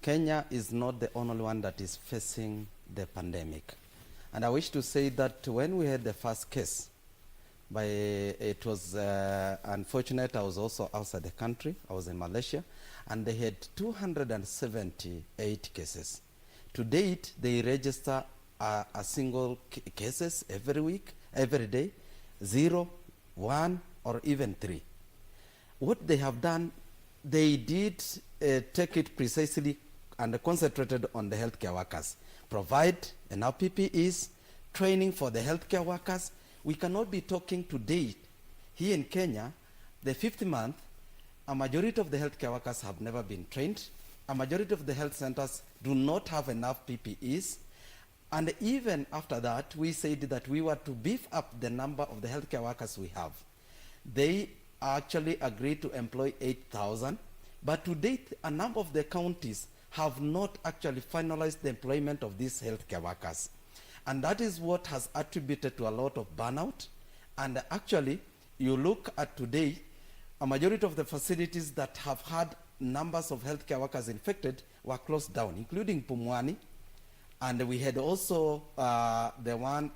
Kenya is not the only one that is facing the pandemic. And I wish to say that when we had the first case, it was unfortunate, I was also outside the country, I was in Malaysia, and they had 278 cases. To date, they register a single cases every week, every day, 0, 1, or even 3. What they have done, they did take it precisely and concentrated on the healthcare workers. Provide enough PPEs, training for the healthcare workers. We cannot be talking today here in Kenya, the 5th month, a majority of the healthcare workers have never been trained. A majority of the health centers do not have enough PPEs. And even after that, we said that we were to beef up the number of the healthcare workers we have. They actually agreed to employ 8,000, but to date, a number of the counties have not actually finalized the employment of these healthcare workers. And that is what has attributed to a lot of burnout. And actually, you look at today, a majority of the facilities that have had numbers of healthcare workers infected were closed down, including Pumwani. And we had also the one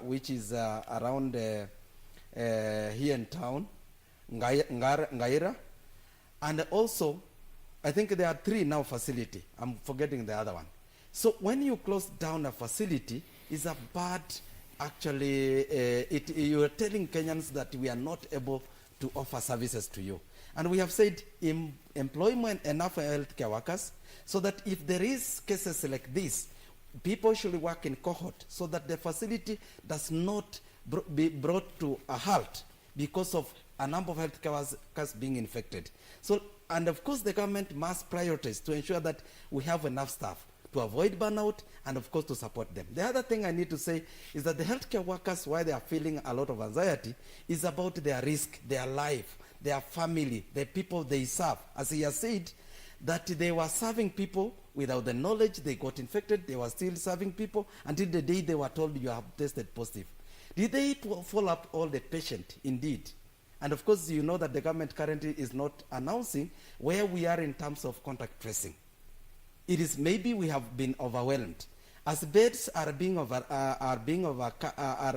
which is around here in town, Ngaira. And also, I think there are 3 now facility. I'm forgetting the other one. So when you close down a facility, it's a bad, actually, you are telling Kenyans that we are not able to offer services to you. And we have said employment enough healthcare workers, so that if there is cases like this, people should work in cohort so that the facility does not be brought to a halt because of a number of healthcare workers being infected. So, and of course, the government must prioritize to ensure that we have enough staff to avoid burnout and, of course, to support them. The other thing I need to say is that the healthcare workers, why they are feeling a lot of anxiety, is about their risk, their life, their family, the people they serve. As he has said, that they were serving people without the knowledge, they got infected, they were still serving people until the day they were told you have tested positive. Did they follow up all the patient? Indeed. And of course, you know that the government currently is not announcing where we are in terms of contact tracing. It is maybe we have been overwhelmed. As beds are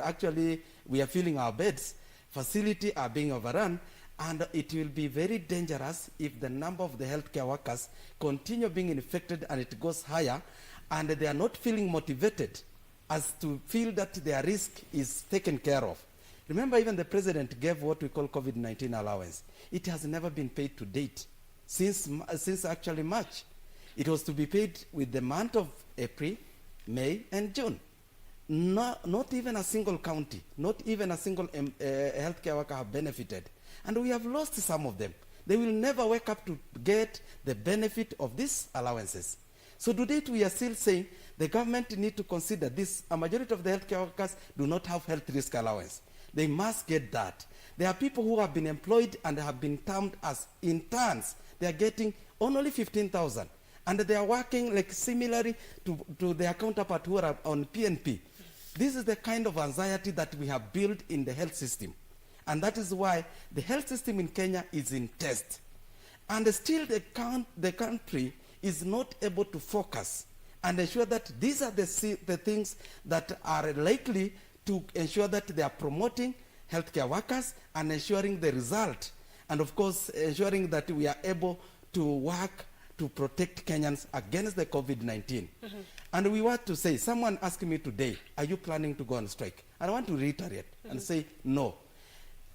actually, we are filling our beds, facility are being overrun, and it will be very dangerous if the number of the healthcare workers continue being infected and it goes higher, and they are not feeling motivated as to feel that their risk is taken care of. Remember, even the president gave what we call COVID-19 allowance. It has never been paid to date, since actually March. It was to be paid with the month of April, May, and June. Not even a single county, not even a single healthcare worker have benefited. And we have lost some of them. They will never wake up to get the benefit of these allowances. So to date, we are still saying the government need to consider this. A majority of the healthcare workers do not have health risk allowance. They must get that. There are people who have been employed and have been termed as interns. They are getting only 15,000. And they are working like similarly to their counterpart who are on PNP. This is the kind of anxiety that we have built in the health system. And that is why the health system in Kenya is in test. And still the country is not able to focus and ensure that these are the things that are likely to ensure that they are promoting healthcare workers and ensuring the result. And of course, ensuring that we are able to work to protect Kenyans against the COVID-19. And we want to say, someone asked me today, are you planning to go on strike? And I want to reiterate and say, no.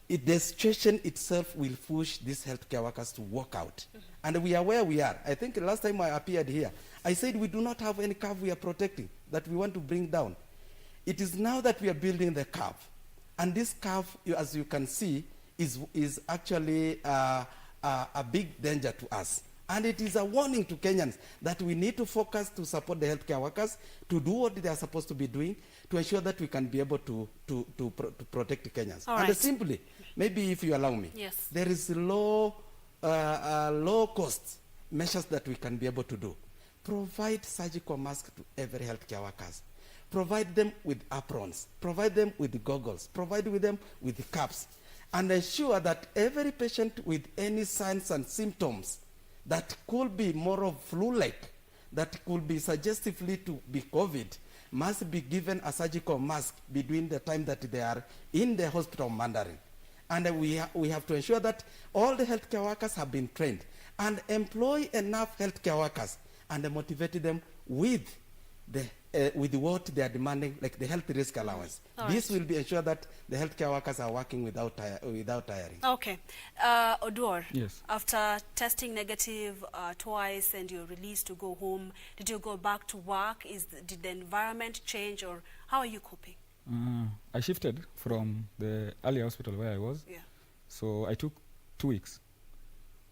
The situation itself will push these healthcare workers to walk out. And we are where we are. I think last time I appeared here, I said we do not have any curve we are protecting, that we want to bring down. It is now that we are building the curve. And this curve, as you can see, is actually a big danger to us. And it is a warning to Kenyans that we need to focus to support the healthcare workers, to do what they are supposed to be doing, to ensure that we can be able to protect Kenyans. All and right. Simply, maybe if you allow me, yes, there is low cost measures that we can be able to do. Provide surgical masks to every healthcare workers. Provide them with aprons. Provide them with goggles. Provide with them with caps. And ensure that every patient with any signs and symptoms that could be more of flu-like, that could be suggestively to be COVID, must be given a surgical mask between the time that they are in the hospital mandatory. And we have to ensure that all the healthcare workers have been trained and employ enough healthcare workers and motivate them with what they are demanding, like the health risk allowance. This will be ensure that the healthcare workers are working without tiring. Okay. Odwar, yes, after testing negative twice and you're released to go home, did you go back to work? Did the environment change, or how are you coping? I shifted from the earlier hospital where I was. Yeah. So I took 2 weeks.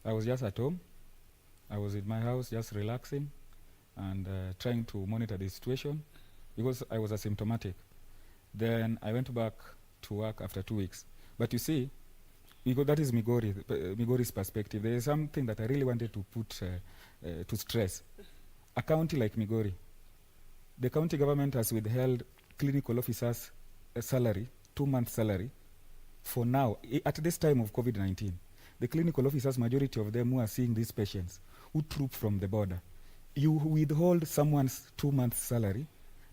I was just at home. I was in my house just relaxing and trying to monitor the situation because I was asymptomatic. Then I went back to work after 2 weeks. But you see, because that is Migori's perspective. There is something that I really wanted to put to stress. A county like Migori, the county government has withheld clinical officers' salary, 2-month salary, for now. At this time of COVID-19, the clinical officers, majority of them who are seeing these patients, who troop from the border, you withhold someone's 2-month salary,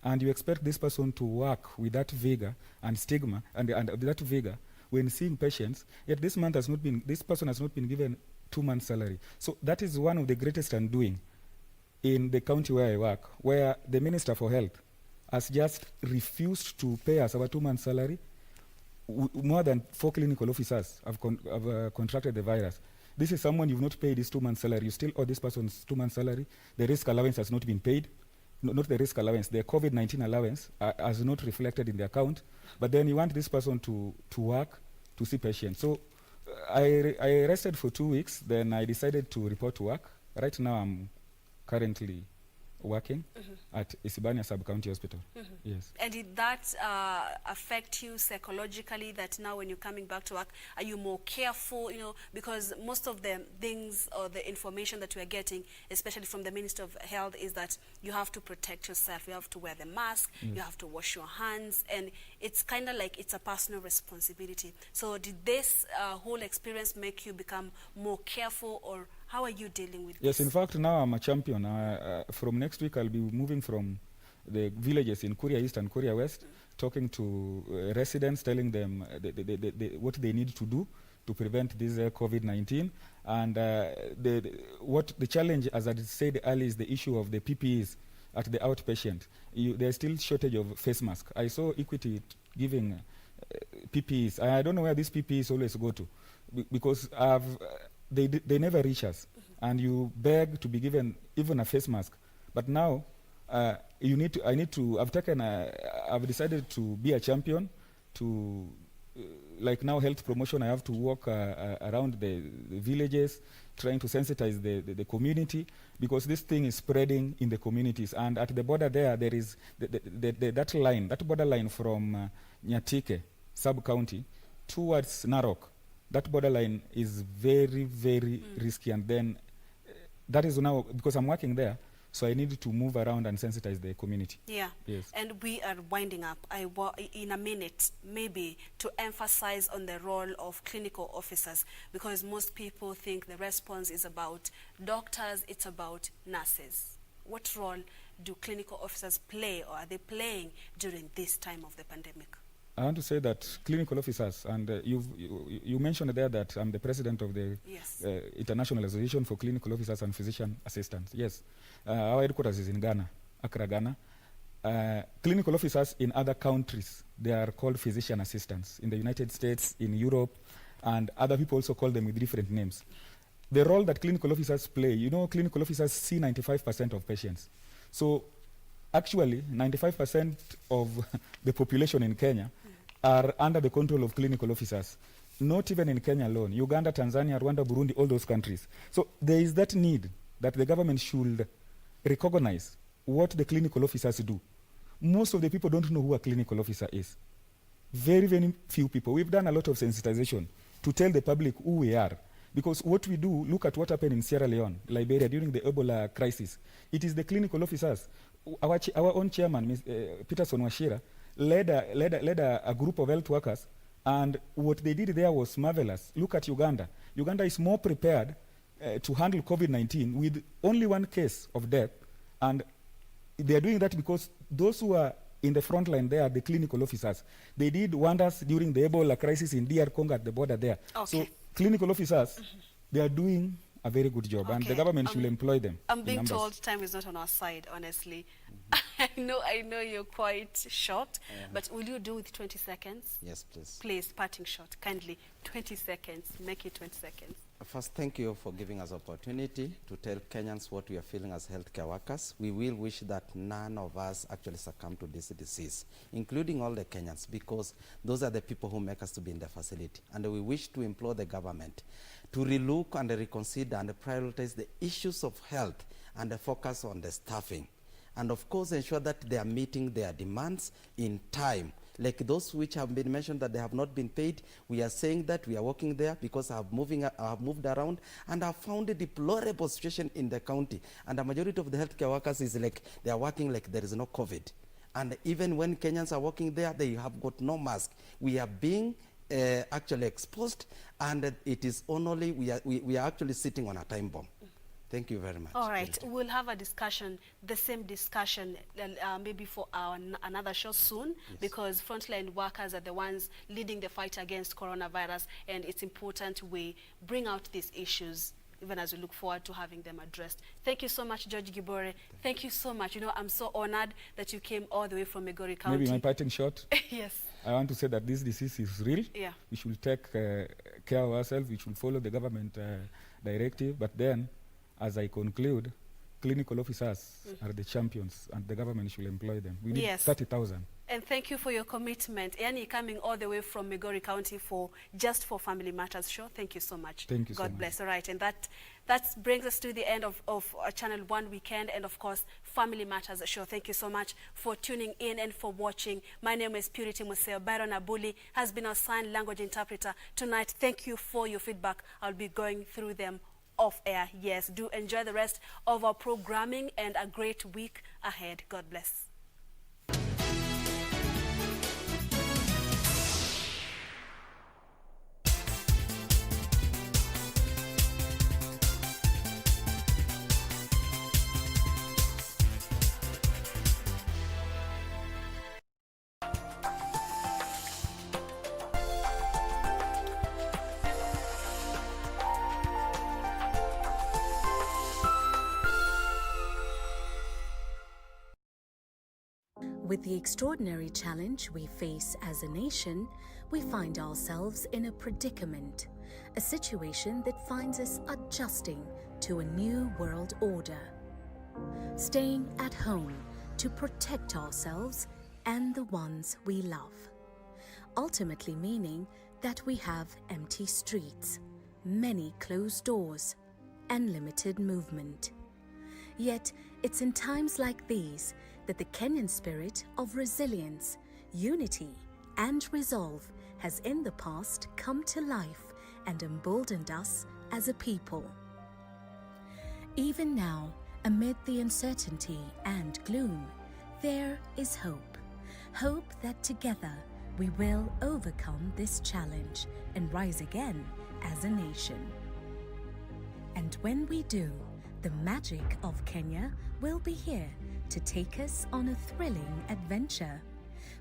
and you expect this person to work with that vigor and stigma and that vigor when seeing patients. Yet this person has not been given 2 months salary. So that is one of the greatest undoing in the county where I work, where the Minister for Health has just refused to pay us our 2 months salary. More than 4 clinical officers have contracted the virus. This is someone you've not paid his 2 months salary. You still owe this person's 2 months salary. The risk allowance has not been paid. No, not the risk allowance. The COVID-19 allowance has not reflected in the account. But then you want this person to work, to see patients. So I rested for 2 weeks. Then I decided to report to work. Right now I'm currently working at Isibania Sub-County Hospital. Yes. And did that affect you psychologically, that now when you're coming back to work, are you more careful, because most of the things or the information that we are getting, especially from the Minister of Health, is that you have to protect yourself, you have to wear the mask, you have to wash your hands, and it's kind of like it's a personal responsibility. So did this whole experience make you become more careful, or how are you dealing with this? Yes, in fact, now I'm a champion. From next week, I'll be moving from the villages in Kuria East and Kuria West, talking to residents, telling them what they need to do to prevent this COVID-19. And what the challenge, as I said earlier, is the issue of the PPEs at the outpatient. There's still shortage of face masks. I saw Equity giving PPEs. I don't know where these PPEs always go to, because they never reach us, and you beg to be given even a face mask. But now I've decided to be a champion to like now health promotion. I have to walk around the villages, trying to sensitize the community, because this thing is spreading in the communities. And at the border there is that border line from Nyatike sub-county towards Narok. That borderline is very, very risky. And then that is now, because I'm working there, So I need to move around and sensitize the community. Yeah. Yes. And we are winding up. In a minute, maybe to emphasize on the role of clinical officers, because most people think the response is about doctors, it's about nurses. What role do clinical officers play, or are they playing during this time of the pandemic? I want to say that clinical officers, and you mentioned there that I'm the president of the International Association for Clinical Officers and Physician Assistants. Yes, our headquarters is in Ghana, Accra, Ghana. Clinical officers in other countries, they are called physician assistants. In the United States, in Europe, and other people also call them with different names. The role that clinical officers play, you know, clinical officers see 95% of patients. So actually, 95% of the population in Kenya are under the control of clinical officers. Not even in Kenya alone. Uganda, Tanzania, Rwanda, Burundi, all those countries. So there is that need that the government should recognize what the clinical officers do. Most of the people don't know who a clinical officer is. Very, very few people. We've done a lot of sensitization to tell the public who we are. Because what we do, look at what happened in Sierra Leone, Liberia, during the Ebola crisis. It is the clinical officers. Our own chairman, Peterson Washira, led a group of health workers, and what they did there was marvelous. Look at Uganda. Uganda is more prepared to handle COVID-19 with only one case of death, and they are doing that because those who are in the front line there are the clinical officers. They did wonders during the Ebola crisis in DR Congo at the border there. Okay. So clinical officers, they are doing a very good job, and the government should employ them. I'm being told time is not on our side, honestly. I know you're quite short, but will you do with 20 seconds? Yes, please. Please, parting shot, kindly. 20 seconds, make it 20 seconds. First, thank you for giving us opportunity to tell Kenyans what we are feeling as healthcare workers. We will wish that none of us actually succumb to this disease, including all the Kenyans, because those are the people who make us to be in the facility. And we wish to implore the government to relook and reconsider and prioritize the issues of health and focus on the staffing. And of course, ensure that they are meeting their demands in time. Like those which have been mentioned that they have not been paid, we are saying that we are working there because I have moved around and I have found a deplorable situation in the county. And the majority of the healthcare workers is like, they are working like there is no COVID. And even when Kenyans are working there, they have got no mask. We are being actually exposed, and it is only, we are actually sitting on a time bomb. Thank you very much. All right, we'll have a discussion, the same discussion, maybe for another show soon, because frontline workers are the ones leading the fight against coronavirus, and it's important we bring out these issues, even as we look forward to having them addressed. Thank you so much, George Gibore. Thank you so much. You know, I'm so honored that you came all the way from Migori County. Maybe my parting shot. Yes. I want to say that this disease is real. Yeah. We should take care of ourselves. We should follow the government directive. But then, as I conclude, clinical officers are the champions, and the government should employ them. We need 30,000. And thank you for your commitment. Yani coming all the way from Migori County just for Family Matters show. Thank you so much. Thank you so much. God bless. All right, and that brings us to the end of Channel 1 Weekend, and of course, Family Matters show. Thank you so much for tuning in and for watching. My name is Purity Museo. Byron Abuli has been our sign language interpreter tonight. Thank you for your feedback. I'll be going through them off air. Yes, do enjoy the rest of our programming and a great week ahead. God bless. With the extraordinary challenge we face as a nation, we find ourselves in a predicament, a situation that finds us adjusting to a new world order. Staying at home to protect ourselves and the ones we love. Ultimately meaning that we have empty streets, many closed doors, and limited movement. Yet, it's in times like these that the Kenyan spirit of resilience, unity, and resolve has in the past come to life and emboldened us as a people. Even now, Amid the uncertainty and gloom, there is hope. Hope that together we will overcome this challenge and rise again as a nation. And when we do, the magic of Kenya will be here to take us on a thrilling adventure.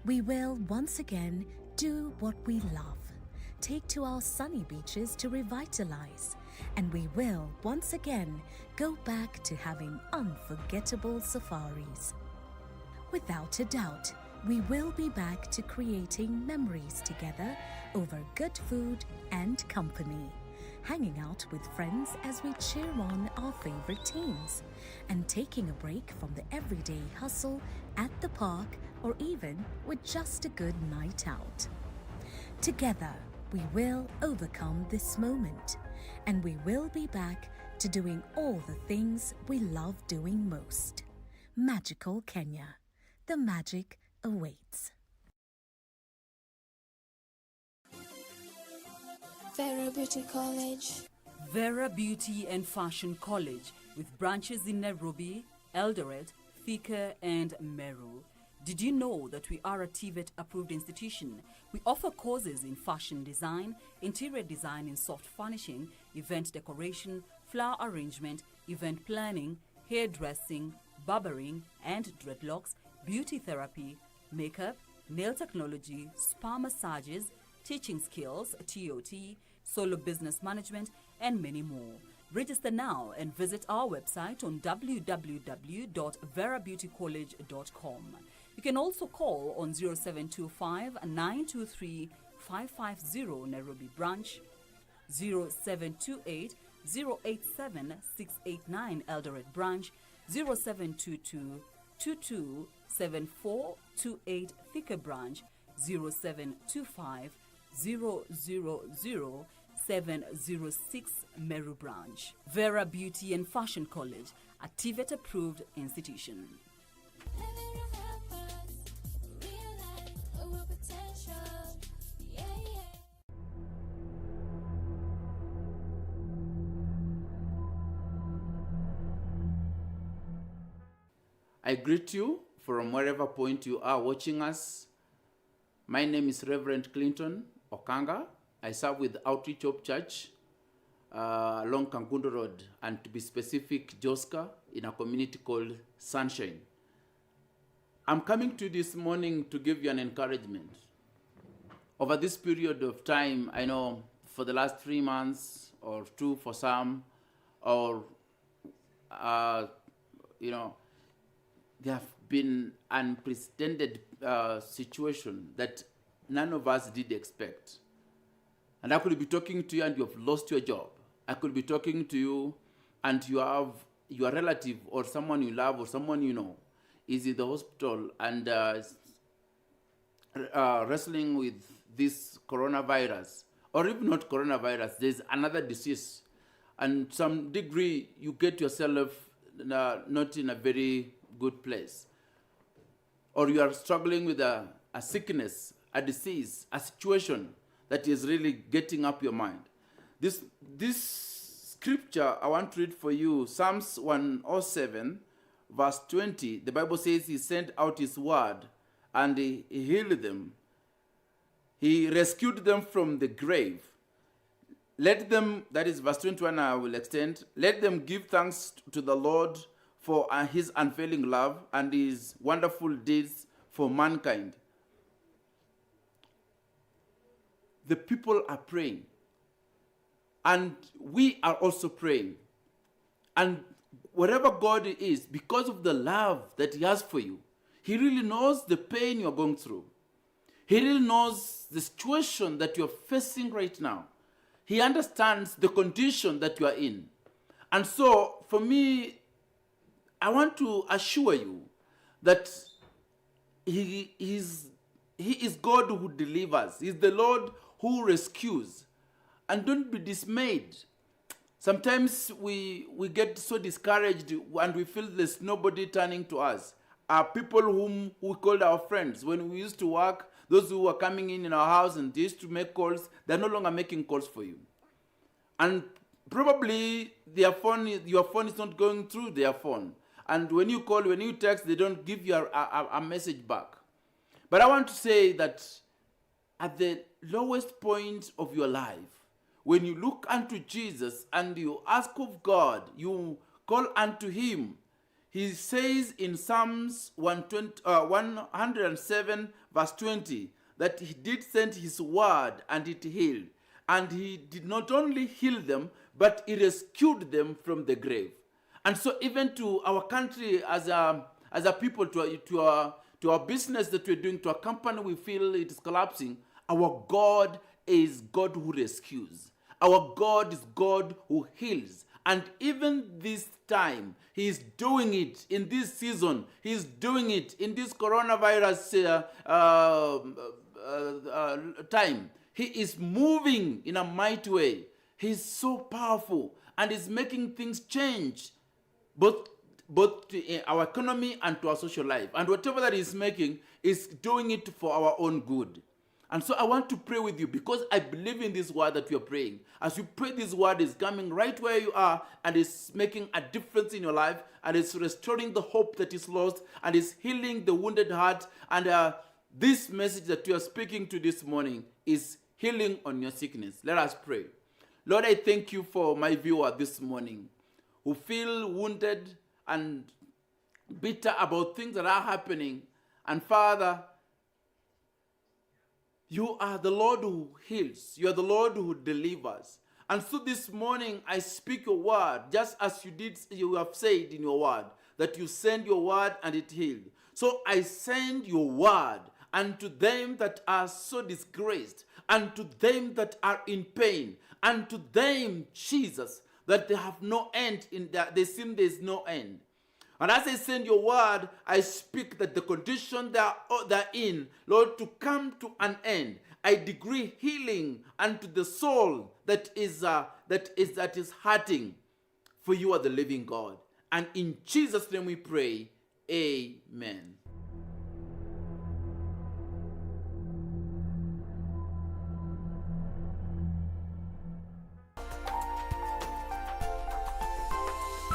We will once again do what we love, take to our sunny beaches to revitalize, and we will once again go back to having unforgettable safaris. Without a doubt, we will be back to creating memories together over good food and company, hanging out with friends as we cheer on our favorite teams, and taking a break from the everyday hustle at the park or even with just a good night out. Together, we will overcome this moment, and we will be back to doing all the things we love doing most. Magical Kenya. The magic awaits. Vera Beauty College. Vera Beauty and Fashion College, with branches in Nairobi, Eldoret, Thika, and Meru. Did you know that we are a TVET approved institution? We offer courses in fashion design, interior design in soft furnishing, event decoration, flower arrangement, event planning, hairdressing, barbering and dreadlocks, beauty therapy, makeup, nail technology, spa massages, teaching skills, TOT, solo business management, and many more. Register now and visit our website on www.verabeautycollege.com. You can also call on 0725 923 550 Nairobi branch, 0728 087 689 Eldoret branch, 0722 227428 Thika branch, 0725 000 706 Meru branch. Vera Beauty and Fashion College, a TVET approved institution. I greet you from wherever point you are watching us. My name is Reverend Clinton Okanga. I serve with Outreach Hope Church along Kangundo Road, and to be specific, Joska, in a community called Sunshine. I'm coming to you this morning to give you an encouragement. Over this period of time, I know for the last 3 months or 2 for some, or there have been unprecedented situation that none of us did expect. And I could be talking to you and you have lost your job. I could be talking to you and you have your relative or someone you love or someone you know is in the hospital and wrestling with this coronavirus, or if not coronavirus, there's another disease. And some degree you get yourself not in a very good place. Or you are struggling with a sickness, a disease, a situation that is really getting up your mind. This scripture I want to read for you, Psalms 107, verse 20. The Bible says he sent out his word and he healed them. He rescued them from the grave. Let them, that is verse 21 I will extend, let them give thanks to the Lord for his unfailing love and his wonderful deeds for mankind. The people are praying. And we are also praying. And wherever God is, because of the love that he has for you, he really knows the pain you're going through. He really knows the situation that you're facing right now. He understands the condition that you are in. And so, for me, I want to assure you that he is God who delivers. He's the Lord who rescues. And don't be dismayed. Sometimes we get so discouraged and we feel there's nobody turning to us. Our people whom we called our friends, when we used to work, those who were coming in our house and they used to make calls, they're no longer making calls for you. And probably your phone is not going through their phone. And when you call, when you text, they don't give you a message back. But I want to say that at the lowest point of your life, when you look unto Jesus and you ask of God, you call unto him, he says in Psalms 107 verse 20 that he did send his word and it healed. And he did not only heal them, but he rescued them from the grave. And so even to our country as a people, to our business that we're doing, to our company, we feel it is collapsing. Our God is God who rescues. Our God is God who heals. And even this time, he is doing it in this season. He is doing it in this coronavirus time. He is moving in a mighty way. He's so powerful and is making things change, both to our economy and to our social life. And whatever that he's making is doing it for our own good. And so I want to pray with you because I believe in this word that you're praying. As you pray, this word is coming right where you are and is making a difference in your life and is restoring the hope that is lost and is healing the wounded heart. And this message that you are speaking to this morning is healing on your sickness. Let us pray. Lord, I thank you for my viewer this morning who feel wounded and bitter about things that are happening. And Father, you are the Lord who heals. You are the Lord who delivers. And so this morning I speak your word, just as you have said in your word, that you send your word and it healed. So I send your word unto them that are so disgraced, unto them that are in pain, unto them, Jesus, that they have no end in that they seem there is no end. And as I send your word, I speak that the condition they're in, Lord, to come to an end. I decree healing unto the soul that is hurting, for you are the living God. And in Jesus' name we pray, amen.